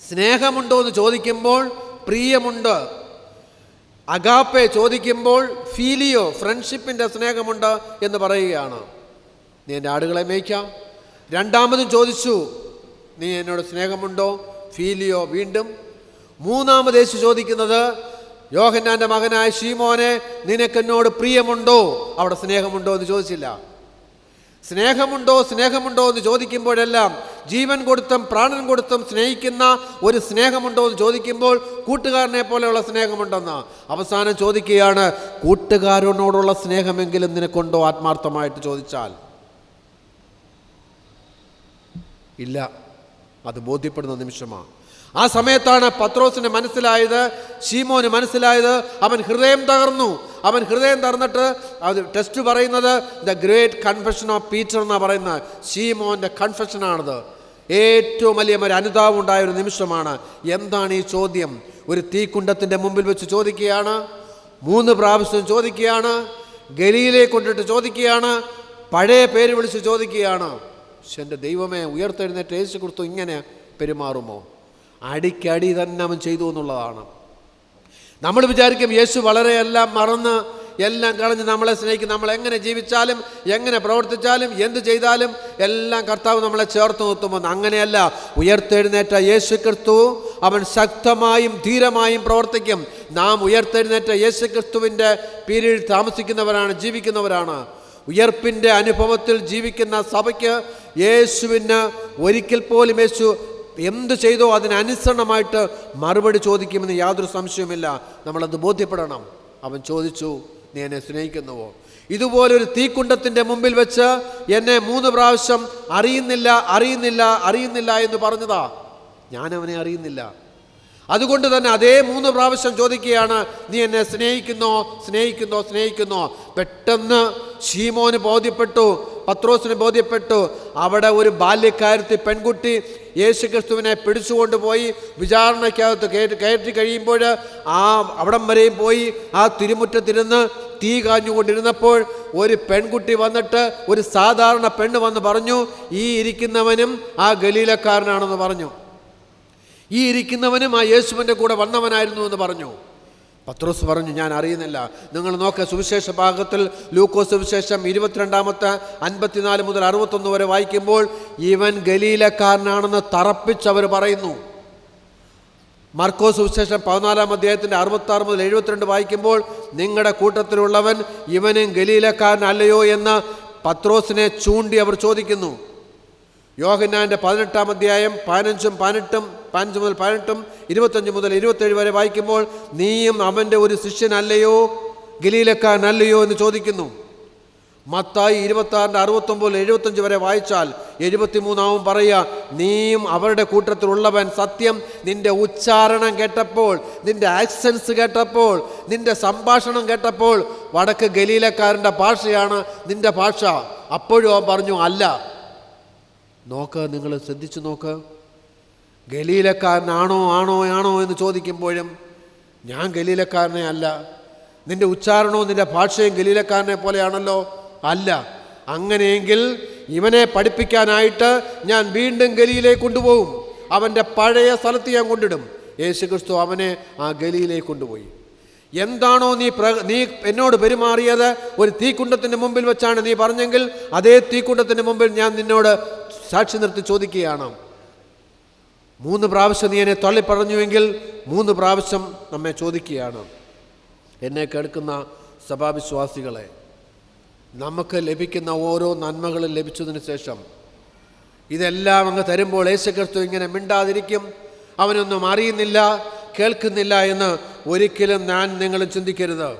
സ്നേഹമുണ്ടോ എന്ന് ചോദിക്കുമ്പോൾ പ്രിയമുണ്ട്. അഗാപ്പെ ചോദിക്കുമ്പോൾ ഫീലിയോ, ഫ്രണ്ട്ഷിപ്പിൻ്റെ സ്നേഹമുണ്ട് എന്ന് പറയുകയാണ്. നീ എൻ്റെ ആടുകളെ മേയ്ക്കാം. രണ്ടാമതും ചോദിച്ചു, നീ എന്നോട് സ്നേഹമുണ്ടോ? ഫീലിയോ വീണ്ടും. മൂന്നാമത് യേശു ചോദിക്കുന്നത്, യോഹന്നാൻ്റെ മകനായ ശീമോനെ, നിനക്കെന്നോട് പ്രിയമുണ്ടോ? അവിടെ സ്നേഹമുണ്ടോ എന്ന് ചോദിച്ചില്ല. സ്നേഹമുണ്ടോ എന്ന് ചോദിക്കുമ്പോഴെല്ലാം ജീവൻ കൊടുത്തും പ്രാണൻ കൊടുത്തും സ്നേഹിക്കുന്ന ഒരു സ്നേഹമുണ്ടോ എന്ന് ചോദിക്കുമ്പോൾ കൂട്ടുകാരനെ പോലെയുള്ള സ്നേഹമുണ്ടെന്ന്. അവസാനം ചോദിക്കുകയാണ്, കൂട്ടുകാരനോടുള്ള സ്നേഹമെങ്കിലും നിനക്കുണ്ടോ ആത്മാർത്ഥമായിട്ട് ചോദിച്ചാൽ? ഇല്ല. അത് ബോധ്യപ്പെടുന്ന നിമിഷമാണ്. ആ സമയത്താണ് പത്രോസിന് മനസ്സിലായത്, ശീമോന് മനസ്സിലായത്. അവൻ ഹൃദയം തകർന്നിട്ട് അത് ടെസ്റ്റ് പറയുന്നത് the great confession of Peter എന്നാണ് പറയുന്നത്. ശീമോൻ്റെ കൺഫെഷനാണത്. ഏറ്റവും വലിയ ഒരു അനുതാപം ഉണ്ടായ ഒരു നിമിഷമാണ്. എന്താണ് ഈ ചോദ്യം? ഒരു തീക്കുണ്ടത്തിൻ്റെ മുമ്പിൽ വെച്ച് ചോദിക്കുകയാണ്, 3 പ്രാവശ്യം ചോദിക്കുകയാണ്, ഗലീലയെ കൊണ്ടിട്ട് ചോദിക്കുകയാണ്, പഴയ പേര് വിളിച്ച് ചോദിക്കുകയാണ്. എൻ്റെ ദൈവമേ, ഉയർത്തെഴുന്നേറ്റ് യേശു ക്രിസ്തു ഇങ്ങനെ പെരുമാറുമോ? അടിക്കടി തന്നെ അവൻ ചെയ്തു എന്നുള്ളതാണ്. നമ്മൾ വിചാരിക്കും യേശു വളരെ എല്ലാം മറന്ന് എല്ലാം കളഞ്ഞ് നമ്മളെ സ്നേഹിക്കും. നമ്മൾ എങ്ങനെ ജീവിച്ചാലും എങ്ങനെ പ്രവർത്തിച്ചാലും എന്ത് ചെയ്താലും എല്ലാം കർത്താവ് നമ്മളെ ചേർത്ത് നിർത്തുമെന്ന്. അങ്ങനെയല്ല. ഉയർത്തെഴുന്നേറ്റ യേശു ക്രിസ്തു അവൻ ശക്തമായും ധീരമായും പ്രവർത്തിക്കും. നാം ഉയർത്തെഴുന്നേറ്റ യേശു ക്രിസ്തുവിൻ്റെ പീരീഡ് താമസിക്കുന്നവരാണ്, ജീവിക്കുന്നവരാണ്. ഉയർപ്പിൻ്റെ അനുഭവത്തിൽ ജീവിക്കുന്ന സഭയ്ക്ക് യേശുവിന് ഒരിക്കൽ പോലും യേശു എന്ത് ചെയ്തോ അതിനനുസരണമായിട്ട് മറുപടി ചോദിക്കുമെന്ന് യാതൊരു സംശയവുമില്ല. നമ്മളത് ബോധ്യപ്പെടണം. അവൻ ചോദിച്ചു, നീ എന്നെ സ്നേഹിക്കുന്നുവോ? ഇതുപോലൊരു തീക്കുണ്ടത്തിൻ്റെ മുമ്പിൽ വെച്ച് എന്നെ 3 പ്രാവശ്യം അറിയുന്നില്ല എന്ന് പറഞ്ഞതാ. ഞാൻ അവനെ അറിയുന്നില്ല. അതുകൊണ്ട് തന്നെ അതേ 3 പ്രാവശ്യം ചോദിക്കുകയാണ്, നീ എന്നെ സ്നേഹിക്കുന്നോ? പെട്ടെന്ന് ശീമോന് ബോധ്യപ്പെട്ടു, പത്രോസിന് ബോധ്യപ്പെട്ടു. അവിടെ ഒരു ബാല്യക്കാരത്തി പെൺകുട്ടി യേശു ക്രിസ്തുവിനെ പിടിച്ചുകൊണ്ടുപോയി വിചാരണയ്ക്കകത്ത് കയറ്റി കഴിയുമ്പോൾ അവിടം വരെയും പോയി ആ തിരുമുറ്റത്തിരുന്ന് തീ കാഞ്ഞുകൊണ്ടിരുന്നപ്പോൾ ഒരു പെൺകുട്ടി വന്നിട്ട്, ഒരു സാധാരണ പെണ്ണ് വന്ന് പറഞ്ഞു, ഈ ഇരിക്കുന്നവനും ആ ഗലീലക്കാരനാണെന്ന് പറഞ്ഞു. ഈ ഇരിക്കുന്നവനും ആ യേശുവിൻ്റെ കൂടെ വന്നവനായിരുന്നു എന്ന് പറഞ്ഞു. പത്രോസ് പറഞ്ഞു, ഞാൻ അറിയുന്നില്ല. നിങ്ങൾ നോക്കുക, സുവിശേഷ ഭാഗത്തിൽ ലൂക്കോസ് സുവിശേഷം 22 54 മുതൽ 61 വരെ വായിക്കുമ്പോൾ ഇവൻ ഗലീലക്കാരനാണെന്ന് തറപ്പിച്ചവർ പറയുന്നു. മർക്കോസ് സുവിശേഷം 14 അധ്യായത്തിൻ്റെ 66 മുതൽ 72 വായിക്കുമ്പോൾ നിങ്ങളുടെ കൂട്ടത്തിലുള്ളവൻ ഇവനും ഗലീലക്കാരനല്ലയോ എന്ന് പത്രോസിനെ ചൂണ്ടി അവർ ചോദിക്കുന്നു. യോഹന്നാൻ്റെ 18 അധ്യായം 15 മുതൽ 18, 25 മുതൽ 27 വരെ വായിക്കുമ്പോൾ നീയും അവൻ്റെ ഒരു ശിഷ്യനല്ലയോ, ഗലീലക്കാരനല്ലയോ എന്ന് ചോദിക്കുന്നു. മത്തായി 26 69 75 വരെ വായിച്ചാൽ 73 പറയുക, നീയും അവരുടെ കൂട്ടത്തിലുള്ളവൻ. സത്യം, നിന്റെ ഉച്ചാരണം കേട്ടപ്പോൾ, നിന്റെ ആക്സൻസ് കേട്ടപ്പോൾ, നിന്റെ സംഭാഷണം കേട്ടപ്പോൾ വടക്ക് ഗലീലക്കാരൻ്റെ ഭാഷയാണ് നിന്റെ ഭാഷ. അപ്പോഴും അവൻ പറഞ്ഞു, അല്ല. നോക്ക്, നിങ്ങൾ ശ്രദ്ധിച്ചു നോക്ക്. ഗലീലക്കാരനാണോ എന്ന് ചോദിക്കുമ്പോഴും ഞാൻ ഗലീലക്കാരനെ അല്ല. നിന്റെ ഉച്ചാരണവും നിന്റെ ഭാഷയും ഗലീലക്കാരനെ പോലെയാണല്ലോ. അല്ല. അങ്ങനെയെങ്കിൽ ഇവനെ പഠിപ്പിക്കാനായിട്ട് ഞാൻ വീണ്ടും ഗലീലയെ കൊണ്ടുപോകും. അവൻ്റെ പഴയ സ്ഥലത്ത് ഞാൻ കൊണ്ടിടും. യേശു ക്രിസ്തു അവനെ ആ ഗലീലയെ കൊണ്ടുപോയി. എന്താണോ നീ എന്നോട് പെരുമാറിയത് ഒരു തീക്കുണ്ടത്തിൻ്റെ മുമ്പിൽ വെച്ചാണ് നീ പറഞ്ഞെങ്കിൽ അതേ തീക്കുണ്ടത്തിൻ്റെ മുമ്പിൽ ഞാൻ നിന്നോട് സാക്ഷി നിർത്തി ചോദിക്കുകയാണ്. 3 പ്രാവശ്യം നീ എന്നെ തള്ളിപ്പറഞ്ഞുവെങ്കിൽ 3 പ്രാവശ്യം നമ്മെ ചോദിക്കുകയാണ്. എന്നെ കേൾക്കുന്ന സഭാവിശ്വാസികളെ, നമുക്ക് ലഭിക്കുന്ന ഓരോ നന്മകളും ലഭിച്ചതിന് ശേഷം ഇതെല്ലാം അങ്ങ് തരുമ്പോൾ യേശുക്രിസ്തു ഇങ്ങനെ മിണ്ടാതിരിക്കും, അവനൊന്നും അറിയുന്നില്ല, കേൾക്കുന്നില്ല എന്ന് ഒരിക്കലും നിങ്ങളും ചിന്തിക്കരുത്.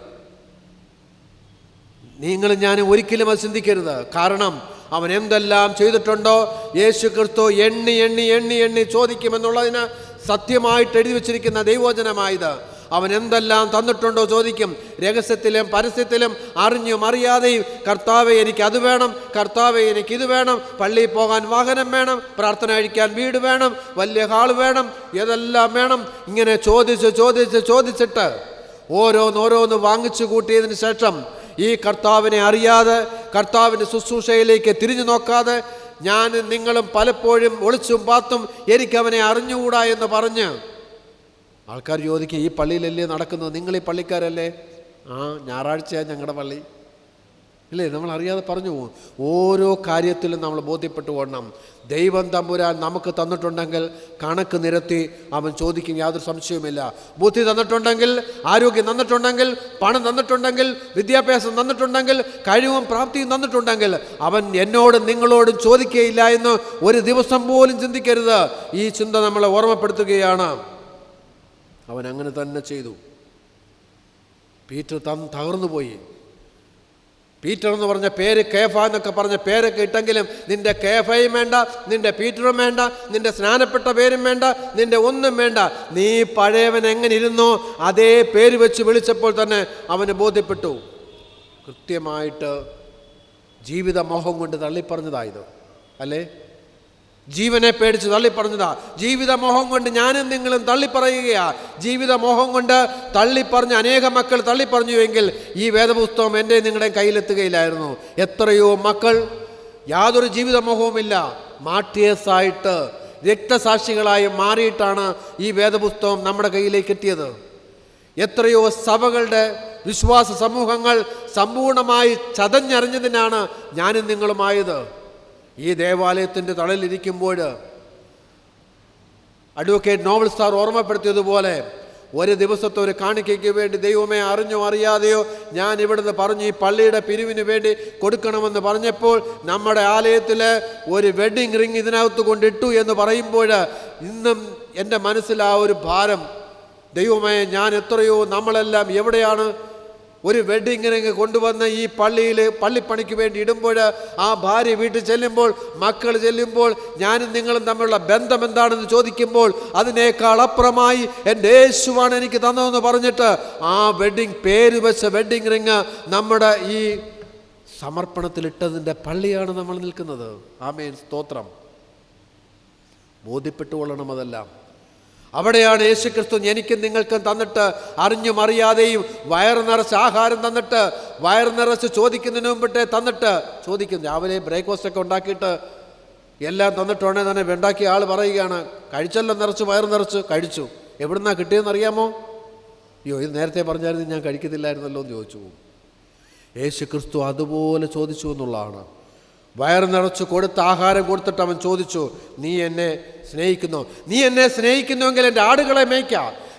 നിങ്ങൾ ഞാൻ ഒരിക്കലും അത് ചിന്തിക്കരുത്. കാരണം അവൻ എന്തെല്ലാം ചെയ്തിട്ടുണ്ടോ യേശു ക്രിസ്തു എണ്ണി എണ്ണി എണ്ണി എണ്ണി ചോദിക്കുമെന്നുള്ളതിന് സത്യമായിട്ട് എഴുതി വച്ചിരിക്കുന്ന ദൈവവചനമായത്. അവൻ എന്തെല്ലാം തന്നിട്ടുണ്ടോ ചോദിക്കും. രഹസ്യത്തിലും പരസ്യത്തിലും അറിഞ്ഞും അറിയാതെയും കർത്താവെ എനിക്ക് അത് വേണം, കർത്താവെ എനിക്കിത് വേണം, പള്ളിയിൽ പോകാൻ വാഹനം വേണം, പ്രാർത്ഥന കഴിക്കാൻ വീട് വേണം, വലിയ ഹാള് വേണം, ഇതെല്ലാം വേണം. ഇങ്ങനെ ചോദിച്ചിട്ട് ഓരോന്ന് വാങ്ങിച്ചു കൂട്ടിയതിന് ശേഷം ഈ കർത്താവിനെ അറിയാതെ കർത്താവിൻ്റെ ശുശ്രൂഷയിലേക്ക് തിരിഞ്ഞു നോക്കാതെ ഞാൻ നിങ്ങളും പലപ്പോഴും ഒളിച്ചും പാത്തും എനിക്കവനെ അറിഞ്ഞുകൂടാ എന്ന് പറഞ്ഞ് ആൾക്കാർ ചോദിക്കുക, ഈ പള്ളിയിലല്ലേ നടക്കുന്നത്, നിങ്ങൾ ഈ പള്ളിക്കാരല്ലേ? ഞായറാഴ്ചയാണ് ഞങ്ങളുടെ പള്ളി ഇല്ലേ? നമ്മൾ അറിയാതെ പറഞ്ഞു പോകും. ഓരോ കാര്യത്തിലും നമ്മൾ ബോധ്യപ്പെട്ടു കൊള്ളണം. ദൈവം തമ്പുരാൻ നമുക്ക് തന്നിട്ടുണ്ടെങ്കിൽ കണക്ക് നിരത്തി അവൻ ചോദിക്കും, യാതൊരു സംശയവുമില്ല. ബുദ്ധി തന്നിട്ടുണ്ടെങ്കിൽ, ആരോഗ്യം തന്നിട്ടുണ്ടെങ്കിൽ, പണം തന്നിട്ടുണ്ടെങ്കിൽ, വിദ്യാഭ്യാസം തന്നിട്ടുണ്ടെങ്കിൽ, കഴിവും പ്രാപ്തിയും തന്നിട്ടുണ്ടെങ്കിൽ അവൻ എന്നോടും നിങ്ങളോടും ചോദിക്കുകയില്ല എന്ന് ഒരു ദിവസം പോലും ചിന്തിക്കരുത്. ഈ ചിന്ത നമ്മളെ ഓർമ്മപ്പെടുത്തുകയാണ്. അവൻ അങ്ങനെ തന്നെ ചെയ്തു. പീറ്റർ തകർന്നു പോയി. പീറ്റർ എന്ന് പറഞ്ഞ പേര്, കേഫ എന്നൊക്കെ പറഞ്ഞ പേരൊക്കെ ഇട്ടെങ്കിലും നിന്റെ കേഫയും വേണ്ട, നിന്റെ പീറ്ററും വേണ്ട, നിന്റെ സ്നാനപ്പെട്ട പേരും വേണ്ട, നിന്റെ ഒന്നും വേണ്ട. നീ പഴയവൻ എങ്ങനെ ഇരുന്നോ അതേ പേര് വെച്ച് വിളിച്ചപ്പോൾ തന്നെ അവന് ബോധ്യപ്പെട്ടു. കൃത്യമായിട്ട് ജീവിത മോഹം കൊണ്ട് തള്ളിപ്പറഞ്ഞതായത് അല്ലേ? ജീവനെ പേടിച്ച് തള്ളിപ്പറഞ്ഞതാ. ജീവിതമോഹം കൊണ്ട് ഞാനും നിങ്ങളും തള്ളിപ്പറയുകയാ. ജീവിതമോഹം കൊണ്ട് തള്ളിപ്പറഞ്ഞ് അനേക മക്കൾ തള്ളിപ്പറഞ്ഞുവെങ്കിൽ ഈ വേദപുസ്തകം എൻ്റെ നിങ്ങളുടെ കയ്യിലെത്തുകയില്ലായിരുന്നു. എത്രയോ മക്കൾ യാതൊരു ജീവിതമോഹവുമില്ല, മാർട്ടിയേഴ്സായിട്ട് രക്തസാക്ഷികളായി മാറിയിട്ടാണ് ഈ വേദപുസ്തകം നമ്മുടെ കയ്യിലേക്ക് എത്തിയത്. എത്രയോ സഭകളുടെ വിശ്വാസ സമൂഹങ്ങൾ സമ്പൂർണമായി ചതഞ്ഞറിഞ്ഞതിനാണ് ഞാനും നിങ്ങളുമായത്. ഈ ദേവാലയത്തിൻ്റെ തളലിരിക്കുമ്പോൾ അഡ്വക്കേറ്റ് നോവൽ സാർ ഓർമ്മപ്പെടുത്തിയതുപോലെ ഒരു ദിവസത്തെ ഒരു കാണിക്കയ്ക്ക് വേണ്ടി ദൈവമേ അറിഞ്ഞോ അറിയാതെയോ ഞാൻ ഇവിടുന്ന് പറഞ്ഞു ഈ പള്ളിയുടെ പിരിവിന് വേണ്ടി കൊടുക്കണമെന്ന് പറഞ്ഞപ്പോൾ നമ്മുടെ ആലയത്തിൽ ഒരു വെഡ്ഡിങ് റിങ് ഇതിനകത്ത് കൊണ്ടിട്ടു എന്ന് പറയുമ്പോൾ ഇന്നും എൻ്റെ മനസ്സിൽ ആ ഒരു ഭാരം, ദൈവമേ ഞാൻ എത്രയോ നമ്മളെല്ലാം എവിടെയാണ് ഒരു വെഡ്ഡിങ് റിങ് കൊണ്ടുവന്ന് ഈ പള്ളിയിൽ പള്ളിപ്പണിക്ക് വേണ്ടി ഇടുമ്പോൾ ആ ഭാര്യ വീട്ടിൽ ചെല്ലുമ്പോൾ, മക്കൾ ചെല്ലുമ്പോൾ ഞാനും നിങ്ങളും തമ്മിലുള്ള ബന്ധം എന്താണെന്ന് ചോദിക്കുമ്പോൾ അതിനേക്കാൾ അപ്പുറമായി എൻ്റെ യേശുവാണ് എനിക്ക് തന്നതെന്ന് പറഞ്ഞിട്ട് ആ പേര് വെച്ച വെഡ്ഡിങ് റിങ് നമ്മുടെ ഈ സമർപ്പണത്തിലിട്ടതിൻ്റെ പള്ളിയാണ് നമ്മൾ നിൽക്കുന്നത്. ആമേൻ, സ്തോത്രം. ബോധ്യപ്പെട്ടുകൊള്ളണം അതെല്ലാം. അവിടെയാണ് യേശുക്രിസ്തു എനിക്കും നിങ്ങൾക്കും തന്നിട്ട് അറിഞ്ഞും അറിയാതെയും വയറ് നിറച്ച് ആഹാരം തന്നിട്ട്, വയറ് നിറച്ച് ചോദിക്കുന്നതിന് മുമ്പിട്ടേ തന്നിട്ട് ചോദിക്കുന്നു. രാവിലെ ബ്രേക്ക്ഫാസ്റ്റൊക്കെ ഉണ്ടാക്കിയിട്ട് എല്ലാം തന്നിട്ടുടനെ തന്നെ ഉണ്ടാക്കിയ ആൾ പറയുകയാണ്, കഴിച്ചല്ലോ നിറച്ച്, വയറ് നിറച്ച് കഴിച്ചു. എവിടുന്നാണ് കിട്ടിയതെന്ന് അറിയാമോ? അയ്യോ ഇത് നേരത്തെ പറഞ്ഞായിരുന്നു, ഞാൻ കഴിക്കത്തില്ലായിരുന്നല്ലോ എന്ന് ചോദിച്ചു. യേശുക്രിസ്തു അതുപോലെ ചോദിച്ചു എന്നുള്ളതാണ്. വയറ് നിറച്ച് കൊടുത്ത് ആഹാരം കൊടുത്തിട്ട് അവൻ ചോദിച്ചു, നീ എന്നെ സ്നേഹിക്കുന്നു? നീ എന്നെ സ്നേഹിക്കുന്നുവെങ്കിൽ എൻ്റെ ആടുകളെ മേയ്ക്ക.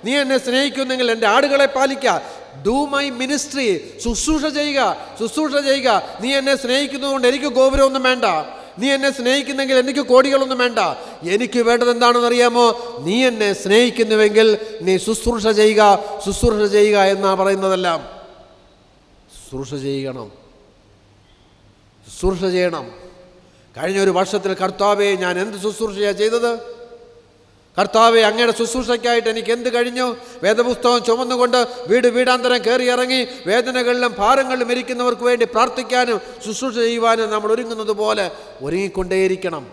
നീ എന്നെ സ്നേഹിക്കുന്നെങ്കിൽ എൻ്റെ ആടുകളെ പാലിക്ക. ഡു മൈ മിനിസ്ട്രി, ശുശ്രൂഷ ചെയ്യുക. നീ എന്നെ സ്നേഹിക്കുന്നതുകൊണ്ട് എനിക്ക് ഗോപുരമൊന്നും വേണ്ട. നീ എന്നെ സ്നേഹിക്കുന്നെങ്കിൽ എനിക്ക് കോടികളൊന്നും വേണ്ട. എനിക്ക് വേണ്ടത് എന്താണെന്ന് അറിയാമോ? നീ എന്നെ സ്നേഹിക്കുന്നുവെങ്കിൽ നീ ശുശ്രൂഷ ചെയ്യുക എന്നാ പറയുന്നതെല്ലാം. ശുശ്രൂഷ ചെയ്യണം. കഴിഞ്ഞ ഒരു വർഷത്തിൽ കർത്താവെ ഞാൻ എന്ത് ശുശ്രൂഷയാണ് ചെയ്തത്? കർത്താവെ അങ്ങയുടെ ശുശ്രൂഷയ്ക്കായിട്ട് എനിക്ക് എന്ത് കഴിഞ്ഞു? വേദപുസ്തകം ചുമന്നുകൊണ്ട് വീടാന്തരം കയറി ഇറങ്ങി വേദനകളിലും ഭാരങ്ങളിലും ഇരിക്കുന്നവർക്ക് വേണ്ടി പ്രാർത്ഥിക്കാനും ശുശ്രൂഷ ചെയ്യുവാനും നമ്മൾ ഒരുങ്ങുന്നത് പോലെ ഒരുങ്ങിക്കൊണ്ടേയിരിക്കണം.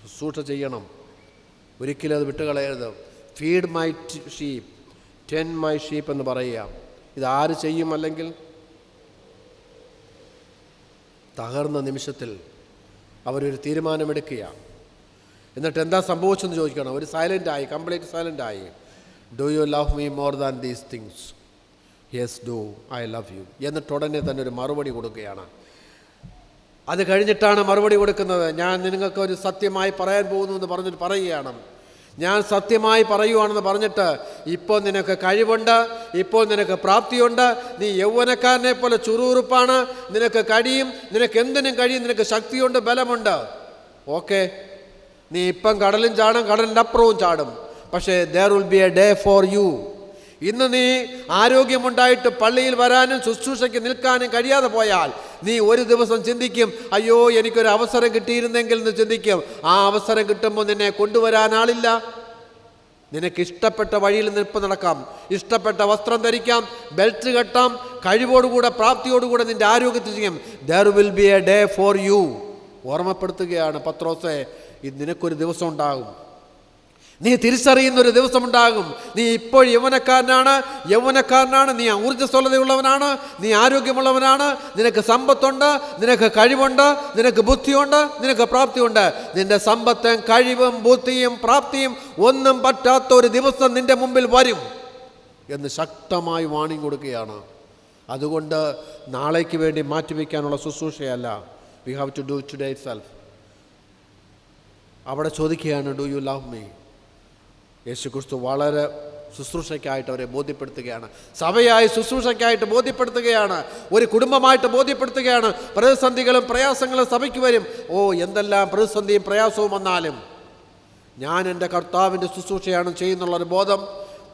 ശുശ്രൂഷ ചെയ്യണം, ഒരിക്കലും അത് വിട്ടുകളയരുത്. Feed my sheep, tend my sheep എന്ന് പറയുക. ഇതാര് ചെയ്യും? അല്ലെങ്കിൽ തകർന്ന നിമിഷത്തിൽ അവരൊരു തീരുമാനമെടുക്കുക. എന്നിട്ട് എന്താ സംഭവിച്ചെന്ന് ചോദിക്കണം. അവർ സൈലൻ്റായി, കംപ്ലീറ്റ് സൈലൻ്റായി. Do you love me more than these things? Yes do, I love you. എന്നിട്ട് ഉടനെ തന്നെ ഒരു മറുപടി കൊടുക്കുകയാണ്. അത് കഴിഞ്ഞിട്ടാണ് മറുപടി കൊടുക്കുന്നത്. ഞാൻ നിങ്ങൾക്കൊരു സത്യമായി പറയാൻ പോകുന്നു എന്ന് പറഞ്ഞിട്ട് പറയുകയാണ്. ഞാൻ സത്യമായി പറയുവാണെന്ന് പറഞ്ഞിട്ട്, ഇപ്പോൾ നിനക്ക് കഴിവുണ്ട്, ഇപ്പോൾ നിനക്ക് പ്രാപ്തിയുണ്ട്, നീ യൗവനക്കാരനെ പോലെ ചുറുചുറുപ്പാണ്, നിനക്ക് കഴിയും, നിനക്ക് എന്തിനും കഴിയും, നിനക്ക് ശക്തിയുണ്ട്, ബലമുണ്ട്. ഓക്കെ, നീ ഇപ്പം കടലും ചാടും, കടലിൻ്റെ അപ്പുറവും ചാടും. പക്ഷേ there will be a day for you. ഇന്ന് നീ ആരോഗ്യമുണ്ടായിട്ട് പള്ളിയിൽ വരാനും ശുശ്രൂഷയ്ക്ക് നിൽക്കാനും കഴിയാതെ പോയാൽ നീ ഒരു ദിവസം ചിന്തിക്കും, അയ്യോ എനിക്കൊരു അവസരം കിട്ടിയിരുന്നെങ്കിൽ എന്ന് ചിന്തിക്കും. ആ അവസരം കിട്ടുമ്പോൾ നിന്നെ കൊണ്ടുവരാൻ ആളില്ല. നിനക്ക് ഇഷ്ടപ്പെട്ട വഴിയിൽ നിൽപ്പ് നടക്കാം, ഇഷ്ടപ്പെട്ട വസ്ത്രം ധരിക്കാം, ബെൽറ്റ് കെട്ടാം, കഴിവോടുകൂടെ പ്രാപ്തിയോടുകൂടെ നിന്റെ ആരോഗ്യത്തിൽ ചെയ്യും. There will be A day for you. ഓർമ്മപ്പെടുത്തുകയാണ് പത്രോസേ, ഇത് നിനക്കൊരു ദിവസം ഉണ്ടാകും, നീ തിരിച്ചറിയുന്നൊരു ദിവസമുണ്ടാകും. നീ ഇപ്പോൾ യൗവനക്കാരനാണ്, നീ ഊർജ്ജസ്വലതയുള്ളവനാണ്, നീ ആരോഗ്യമുള്ളവനാണ്, നിനക്ക് സമ്പത്തുണ്ട്, നിനക്ക് കഴിവുണ്ട്, നിനക്ക് ബുദ്ധിയുണ്ട്, നിനക്ക് പ്രാപ്തിയുണ്ട്. നിന്റെ സമ്പത്തും കഴിവും ബുദ്ധിയും പ്രാപ്തിയും ഒന്നും പറ്റാത്ത ഒരു ദിവസം നിന്റെ മുമ്പിൽ വരും എന്ന് ശക്തമായി വാണിംഗ് കൊടുക്കുകയാണ്. അതുകൊണ്ട് നാളേക്ക് വേണ്ടി മാറ്റിവെക്കാനുള്ള ശുശ്രൂഷയല്ല. We have to do today itself. അവിടെ ചോദിക്കുകയാണ്, ഡു യു ലവ് മീ? യേശുക്രിസ്തു വളരെ ശുശ്രൂഷയ്ക്കായിട്ട് അവരെ ബോധ്യപ്പെടുത്തുകയാണ്, സഭയായി ശുശ്രൂഷയ്ക്കായിട്ട് ബോധ്യപ്പെടുത്തുകയാണ്, ഒരു കുടുംബമായിട്ട് ബോധ്യപ്പെടുത്തുകയാണ്. പ്രതിസന്ധികളും പ്രയാസങ്ങളും സഭയ്ക്ക് വരും. എന്തെല്ലാം പ്രതിസന്ധിയും പ്രയാസവും വന്നാലും ഞാൻ എൻ്റെ കർത്താവിൻ്റെ ശുശ്രൂഷയാണ് ചെയ്യുന്നുള്ളൊരു ബോധം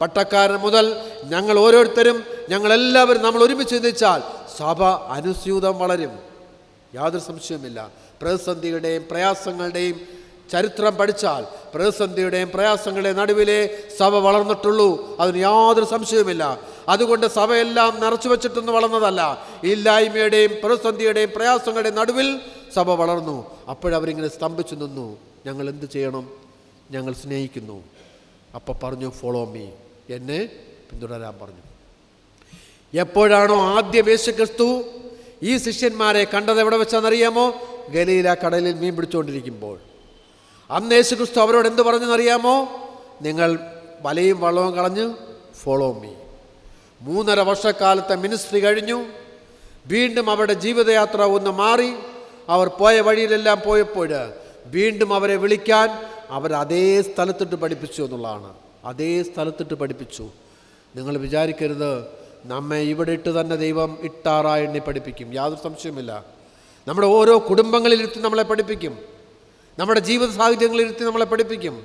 പട്ടക്കാരൻ മുതൽ ഞങ്ങൾ ഓരോരുത്തരും, ഞങ്ങളെല്ലാവരും നമ്മൾ ഒരുമിച്ച് ചിന്തിച്ചാൽ സഭ അനുസ്യൂതം വളരും, യാതൊരു സംശയവുമില്ല. പ്രതിസന്ധിയുടെയും പ്രയാസങ്ങളുടെയും ചരിത്രം പഠിച്ചാൽ പ്രതിസന്ധിയുടെയും പ്രയാസങ്ങളുടെയും നടുവിലേ സഭ വളർന്നിട്ടുള്ളൂ, അതിന് യാതൊരു സംശയവുമില്ല. അതുകൊണ്ട് സഭയെല്ലാം നിറച്ചു വച്ചിട്ടൊന്നും വളർന്നതല്ല, ഇല്ലായ്മയുടെയും പ്രതിസന്ധിയുടെയും പ്രയാസങ്ങളുടെയും നടുവിൽ സഭ വളർന്നു. അപ്പോഴവരിങ്ങനെ സ്തംഭിച്ചു നിന്നു. ഞങ്ങൾ എന്ത് ചെയ്യണം? ഞങ്ങൾ സ്നേഹിക്കുന്നു. അപ്പം പറഞ്ഞു, ഫോളോ മീ, എന്നെ പിന്തുടരാൻ പറഞ്ഞു. എപ്പോഴാണോ ആദ്യം യേശുക്രിസ്തു ഈ ശിഷ്യന്മാരെ കണ്ടത് എവിടെ വെച്ചാണെന്നറിയാമോ? ഗലീല കടലിൽ മീൻ പിടിച്ചുകൊണ്ടിരിക്കുമ്പോൾ. അന്ന് യേശുക്രിസ്തു അവരോട് എന്ത് പറഞ്ഞെന്നറിയാമോ? നിങ്ങൾ വലയും വള്ളവും കളഞ്ഞ് ഫോളോ മീ. 3.5 വർഷക്കാലത്തെ മിനിസ്ട്രി കഴിഞ്ഞു. വീണ്ടും അവരുടെ ജീവിതയാത്ര ഒന്ന് മാറി. അവർ പോയ വഴിയിലെല്ലാം പോയപ്പോൾ വീണ്ടും അവരെ വിളിക്കാൻ അവർ അതേ സ്ഥലത്തിട്ട് പഠിപ്പിച്ചു എന്നുള്ളതാണ്. അതേ സ്ഥലത്തിട്ട് പഠിപ്പിച്ചു. നിങ്ങൾ വിചാരിക്കരുത് നമ്മെ ഇവിടെ ഇട്ട് തന്നെ ദൈവം ഇട്ടാറായി എണ്ണി പഠിപ്പിക്കും, യാതൊരു സംശയമില്ല. നമ്മുടെ ഓരോ കുടുംബങ്ങളിലിരുത്തി നമ്മളെ പഠിപ്പിക്കും, നമ്മുടെ ജീവിത സാഹചര്യങ്ങളിലിരുത്തി നമ്മളെ പഠിപ്പിക്കും.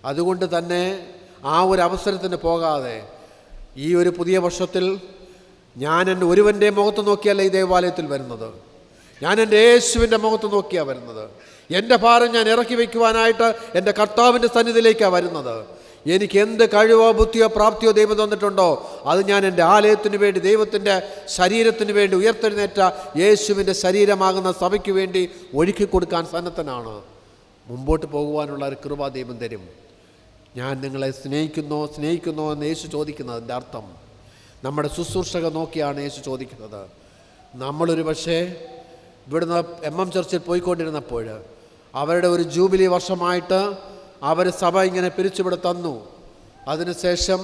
അതുകൊണ്ട് തന്നെ ആ ഒരു അവസരത്തിന് പോകാതെ ഈ ഒരു പുതിയ വർഷത്തിൽ ഞാൻ എൻ്റെ ഒരുവൻ്റെ മുഖത്ത് നോക്കിയല്ല ഈ ദേവാലയത്തിൽ വരുന്നത്, ഞാൻ എൻ്റെ യേശുവിൻ്റെ മുഖത്ത് നോക്കിയാണ് വരുന്നത്. എൻ്റെ ഭാരം ഞാൻ ഇറക്കി വയ്ക്കുവാനായിട്ട് എൻ്റെ കർത്താവിൻ്റെ സന്നിധിയിലേക്കാണ് വരുന്നത്. എനിക്ക് എന്ത് കഴിവോ ബുദ്ധിയോ പ്രാപ്തിയോ ദൈവം തന്നിട്ടുണ്ടോ അത് ഞാൻ എൻ്റെ ആലയത്തിന് വേണ്ടി, ദൈവത്തിൻ്റെ ശരീരത്തിന് വേണ്ടി, ഉയർത്തെഴുന്നേറ്റ യേശുവിൻ്റെ ശരീരമാകുന്ന സഭയ്ക്ക് വേണ്ടി ഒഴുക്കി കൊടുക്കാൻ സന്നദ്ധനാണ്. മുമ്പോട്ട് പോകുവാനുള്ള ഒരു കൃപ ദൈവം തരും. ഞാൻ നിങ്ങളെ സ്നേഹിക്കുന്നോ എന്ന് യേശു ചോദിക്കുന്നതിൻ്റെ അർത്ഥം നമ്മുടെ ശുശ്രൂഷക നോക്കിയാണ് യേശു ചോദിക്കുന്നത്. നമ്മളൊരു പക്ഷേ ഇവിടുന്ന് MM ചർച്ചിൽ പോയിക്കൊണ്ടിരുന്നപ്പോൾ അവരുടെ ഒരു ജൂബിലി വർഷമായിട്ട് അവർ സഭ ഇങ്ങനെ പിരിച്ചുവിടെ തന്നു. അതിനുശേഷം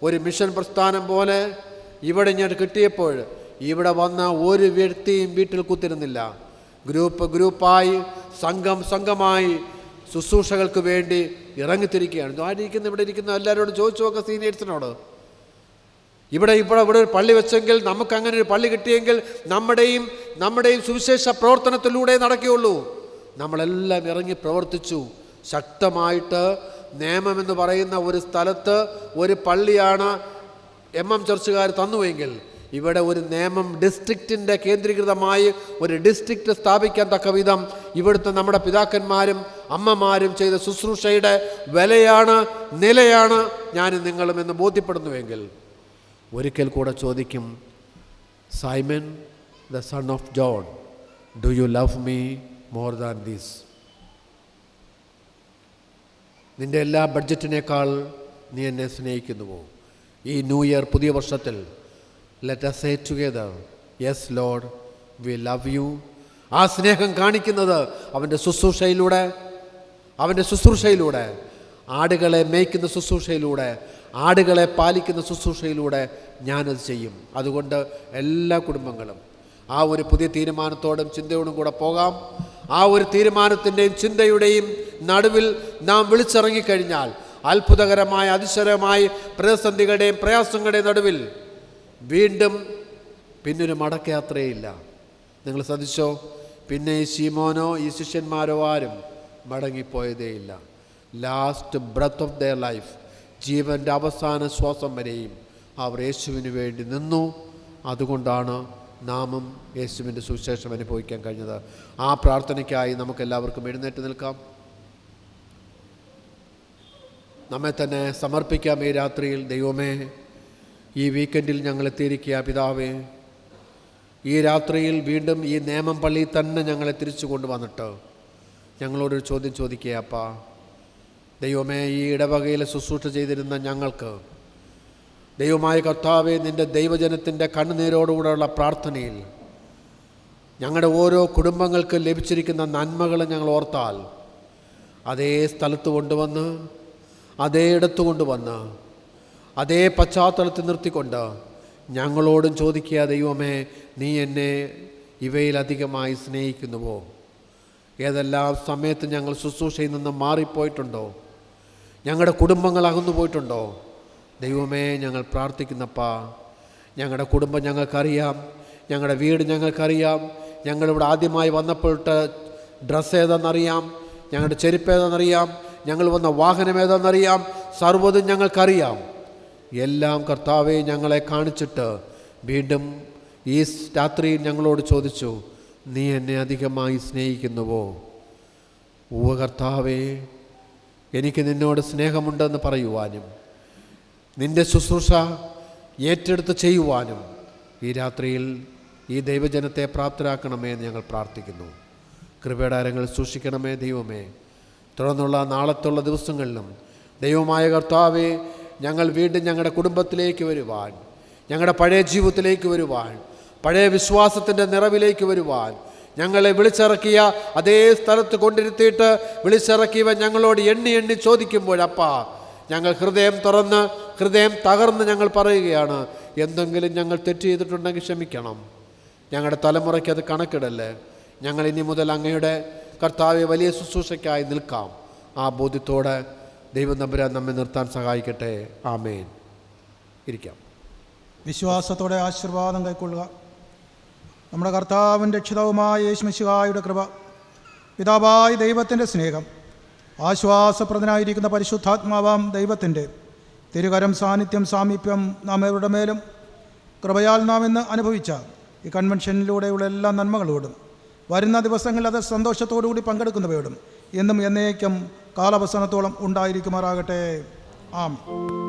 ഒരു മിഷൻ പ്രസ്ഥാനം പോലെ ഇവിടെ ഇങ്ങോട്ട് കിട്ടിയപ്പോൾ ഇവിടെ വന്ന ഒരു വ്യക്തിയും വീട്ടിൽ കുത്തിരുന്നില്ല. ഗ്രൂപ്പായി സംഘമായി ശുശ്രൂഷകൾക്ക് വേണ്ടി ഇറങ്ങിത്തിരിക്കുകയാണ്. ഇവിടെ ഇരിക്കുന്ന എല്ലാവരോടും ചോദിച്ചു നോക്കുക, സീനിയേഴ്സിനോട്. ഇവിടെ ഒരു പള്ളി വെച്ചെങ്കിൽ, നമുക്കങ്ങനെ ഒരു പള്ളി കിട്ടിയെങ്കിൽ നമ്മുടെയും സുവിശേഷ പ്രവർത്തനത്തിലൂടെ നടക്കുകയുള്ളൂ. നമ്മളെല്ലാം ഇറങ്ങി പ്രവർത്തിച്ചു ശക്തമായിട്ട്. നേമം എന്ന് പറയുന്ന ഒരു സ്ഥലത്ത് ഒരു പള്ളിയാണ് MM ചർച്ചുകാർ തന്നുവെങ്കിൽ ഇവിടെ ഒരു നേമം ഡിസ്ട്രിക്റ്റിൻ്റെ കേന്ദ്രീകൃതമായി ഒരു ഡിസ്ട്രിക്റ്റ് സ്ഥാപിക്കാൻ തക്ക വിധം ഇവിടുത്തെ നമ്മുടെ പിതാക്കന്മാരും അമ്മമാരും ചെയ്ത ശുശ്രൂഷയുടെ നിലയാണ് ഞാനും നിങ്ങളും എന്ന് ബോധ്യപ്പെടുന്നുവെങ്കിൽ ഒരിക്കൽ കൂടെ ചോദിക്കും, Simon the son of John, do you love me more than these? നിൻ്റെ എല്ലാ ബഡ്ജറ്റിനേക്കാൾ നീ എന്നെ സ്നേഹിക്കുന്നുവോ? ഈ ന്യൂ ഇയർ പുതിയ വർഷത്തിൽ let us say together, yes Lord, we love you. ആ സ്നേഹം കാണിക്കുന്നത് അവൻ്റെ ശുശ്രൂഷയിലൂടെ, ആടുകളെ മേയ്ക്കുന്ന ശുശ്രൂഷയിലൂടെ, ആടുകളെ പാലിക്കുന്ന ശുശ്രൂഷയിലൂടെ ഞാനത് ചെയ്യും. അതുകൊണ്ട് എല്ലാ കുടുംബങ്ങളും ആ ഒരു പുതിയ തീരുമാനത്തോടും ചിന്തയോടും കൂടെ പോകാം. ആ ഒരു തീരുമാനത്തിൻ്റെയും ചിന്തയുടെയും നടുവിൽ നാം വിളിച്ചിറങ്ങിക്കഴിഞ്ഞാൽ അത്ഭുതകരമായ, അതിശയമായ പ്രതിസന്ധികളുടെയും പ്രയാസങ്ങളുടെയും നടുവിൽ വീണ്ടും പിന്നൊരു മടക്കയാത്രയില്ല. നിങ്ങൾ ശ്രദ്ധിച്ചോ? പിന്നെ ഈ ശീമോനോ ഈ ശിഷ്യന്മാരോ ആരും മടങ്ങിപ്പോയതേയില്ല. Last breath of their life, ജീവൻ്റെ അവസാന ശ്വാസം വരെയും അവർ യേശുവിന് വേണ്ടി നിന്നു. അതുകൊണ്ടാണ് നാമും യേശുവിൻ്റെ സുവിശേഷം അനുഭവിക്കാൻ കഴിഞ്ഞത്. ആ പ്രാർത്ഥനയ്ക്കായി നമുക്കെല്ലാവർക്കും എഴുന്നേറ്റ് നിൽക്കാം. നമ്മെ തന്നെ സമർപ്പിക്കാം ഈ രാത്രിയിൽ. ദൈവമേ, ഈ വീക്കെൻഡിൽ ഞങ്ങൾ എത്തിയിരിക്കുക പിതാവേ. ഈ രാത്രിയിൽ വീണ്ടും ഈ നേമം പള്ളിയിൽ തന്നെ ഞങ്ങളെ തിരിച്ചു കൊണ്ടുവന്നിട്ട് ഞങ്ങളോടൊരു ചോദ്യം ചോദിക്കുക. അപ്പാ ദൈവമേ, ഈ ഇടവകയിൽ ശുശ്രൂഷ ചെയ്തിരുന്ന ഞങ്ങൾക്ക് ദൈവമായ കർത്താവേ, നിൻ്റെ ദൈവജനത്തിൻ്റെ കണ്ണുനീരോടുകൂടെയുള്ള പ്രാർത്ഥനയിൽ ഞങ്ങളുടെ ഓരോ കുടുംബങ്ങൾക്ക് ലഭിച്ചിരിക്കുന്ന നന്മകൾ ഞങ്ങൾ ഓർത്താൽ അതേ സ്ഥലത്ത് കൊണ്ടുവന്ന്, അതേ ഇടത്ത് കൊണ്ടുവന്ന്, അതേ പശ്ചാത്തലത്തിൽ നിർത്തിക്കൊണ്ട് ഞങ്ങളോടും ചോദിക്കുക, ദൈവമേ, നീ എന്നെ ഇവയിലധികമായി സ്നേഹിക്കുന്നുവോ? ഏതെല്ലാം സമയത്ത് ഞങ്ങൾ ശുശ്രൂഷയിൽ നിന്ന് മാറിപ്പോയിട്ടുണ്ടോ? ഞങ്ങളുടെ കുടുംബങ്ങൾ അകന്നു പോയിട്ടുണ്ടോ? ദൈവമേ, ഞങ്ങൾ പ്രാർത്ഥിക്കുന്നപ്പാ, ഞങ്ങളുടെ കുടുംബം ഞങ്ങൾക്കറിയാം, ഞങ്ങളുടെ വീട് ഞങ്ങൾക്കറിയാം, ഞങ്ങളിവിടെ ആദ്യമായി വന്നപ്പോഴത്തെ ഡ്രസ്സ് ഏതെന്നറിയാം, ഞങ്ങളുടെ ചെരുപ്പ് ഏതെന്നറിയാം, ഞങ്ങൾ വന്ന വാഹനം ഏതെന്നറിയാം, സർവ്വതും ഞങ്ങൾക്കറിയാം. എല്ലാം കർത്താവെ ഞങ്ങളെ കാണിച്ചിട്ട് വീണ്ടും ഈ രാത്രിയിൽ ഞങ്ങളോട് ചോദിച്ചു, നീ എന്നെ അധികമായി സ്നേഹിക്കുന്നുവോ? ഉവ്വ കർത്താവേ, എനിക്ക് നിന്നോട് സ്നേഹമുണ്ടെന്ന് പറയുവാനും നിൻ്റെ ശുശ്രൂഷ ഏറ്റെടുത്ത് ചെയ്യുവാനും ഈ രാത്രിയിൽ ഈ ദൈവജനത്തെ പ്രാപ്തരാക്കണമേ എന്ന് ഞങ്ങൾ പ്രാർത്ഥിക്കുന്നു. കൃപയുടെ കരങ്ങൾ സൂക്ഷിക്കണമേ ദൈവമേ. തുടർന്നുള്ള നാളത്തുള്ള ദിവസങ്ങളിലും ദൈവമായ കർത്താവേ, ഞങ്ങൾ വീണ്ടും ഞങ്ങളുടെ കുടുംബത്തിലേക്ക് വരുവാൻ, ഞങ്ങളുടെ പഴയ ജീവിതത്തിലേക്ക് വരുവാൻ, പഴയ വിശ്വാസത്തിൻ്റെ നിറവിലേക്ക് വരുവാൻ, ഞങ്ങളെ വിളിച്ചിറക്കിയ അതേ സ്ഥലത്ത് കൊണ്ടിരുത്തിയിട്ട് വിളിച്ചിറക്കിയവൻ ഞങ്ങളോട് എണ്ണി എണ്ണി ചോദിക്കുമ്പോഴപ്പാ ഞങ്ങൾ ഹൃദയം തുറന്ന്, ഹൃദയം തകർന്ന് ഞങ്ങൾ പറയുകയാണ്, എന്തെങ്കിലും ഞങ്ങൾ തെറ്റ് ചെയ്തിട്ടുണ്ടെങ്കിൽ ക്ഷമിക്കണം. ഞങ്ങളുടെ തലമുറയ്ക്ക് അത് കണക്കിടല്ലേ. ഞങ്ങൾ ഇനി മുതൽ അങ്ങയുടെ കർത്താവെ വലിയ ശുശ്രൂഷയ്ക്കായി നിൽക്കാം. ആ ബോധ്യത്തോടെ ദൈവം തമ്പുരാൻ നമ്മെ നിർത്താൻ സഹായിക്കട്ടെ. ആമേൻ. ഇരിക്കാം. വിശ്വാസത്തോടെ ആശീർവാദം കൈക്കൊള്ളുക. നമ്മുടെ കർത്താവിൻ്റെ രക്ഷിതാവുമായ യേശുമിശിഹായുടെ കൃപ, പിതാവായ ദൈവത്തിൻ്റെ സ്നേഹം, ആശ്വാസപ്രദനായിരിക്കുന്ന പരിശുദ്ധാത്മാവാം ദൈവത്തിൻ്റെ തിരുകരം, സാന്നിധ്യം, സാമീപ്യം നാം എവരുടെ മേലും കൃപയാൽ നാം ഇന്ന് അനുഭവിച്ച ഈ കൺവെൻഷനിലൂടെയുള്ള എല്ലാ നന്മകളോടും വരുന്ന ദിവസങ്ങളിൽ അത് സന്തോഷത്തോടുകൂടി പങ്കെടുക്കുന്നവയോടും എന്നും എന്നേക്കും കാലാവസാനത്തോളം ഉണ്ടായിരിക്കുമാറാകട്ടെ. ആമേൻ.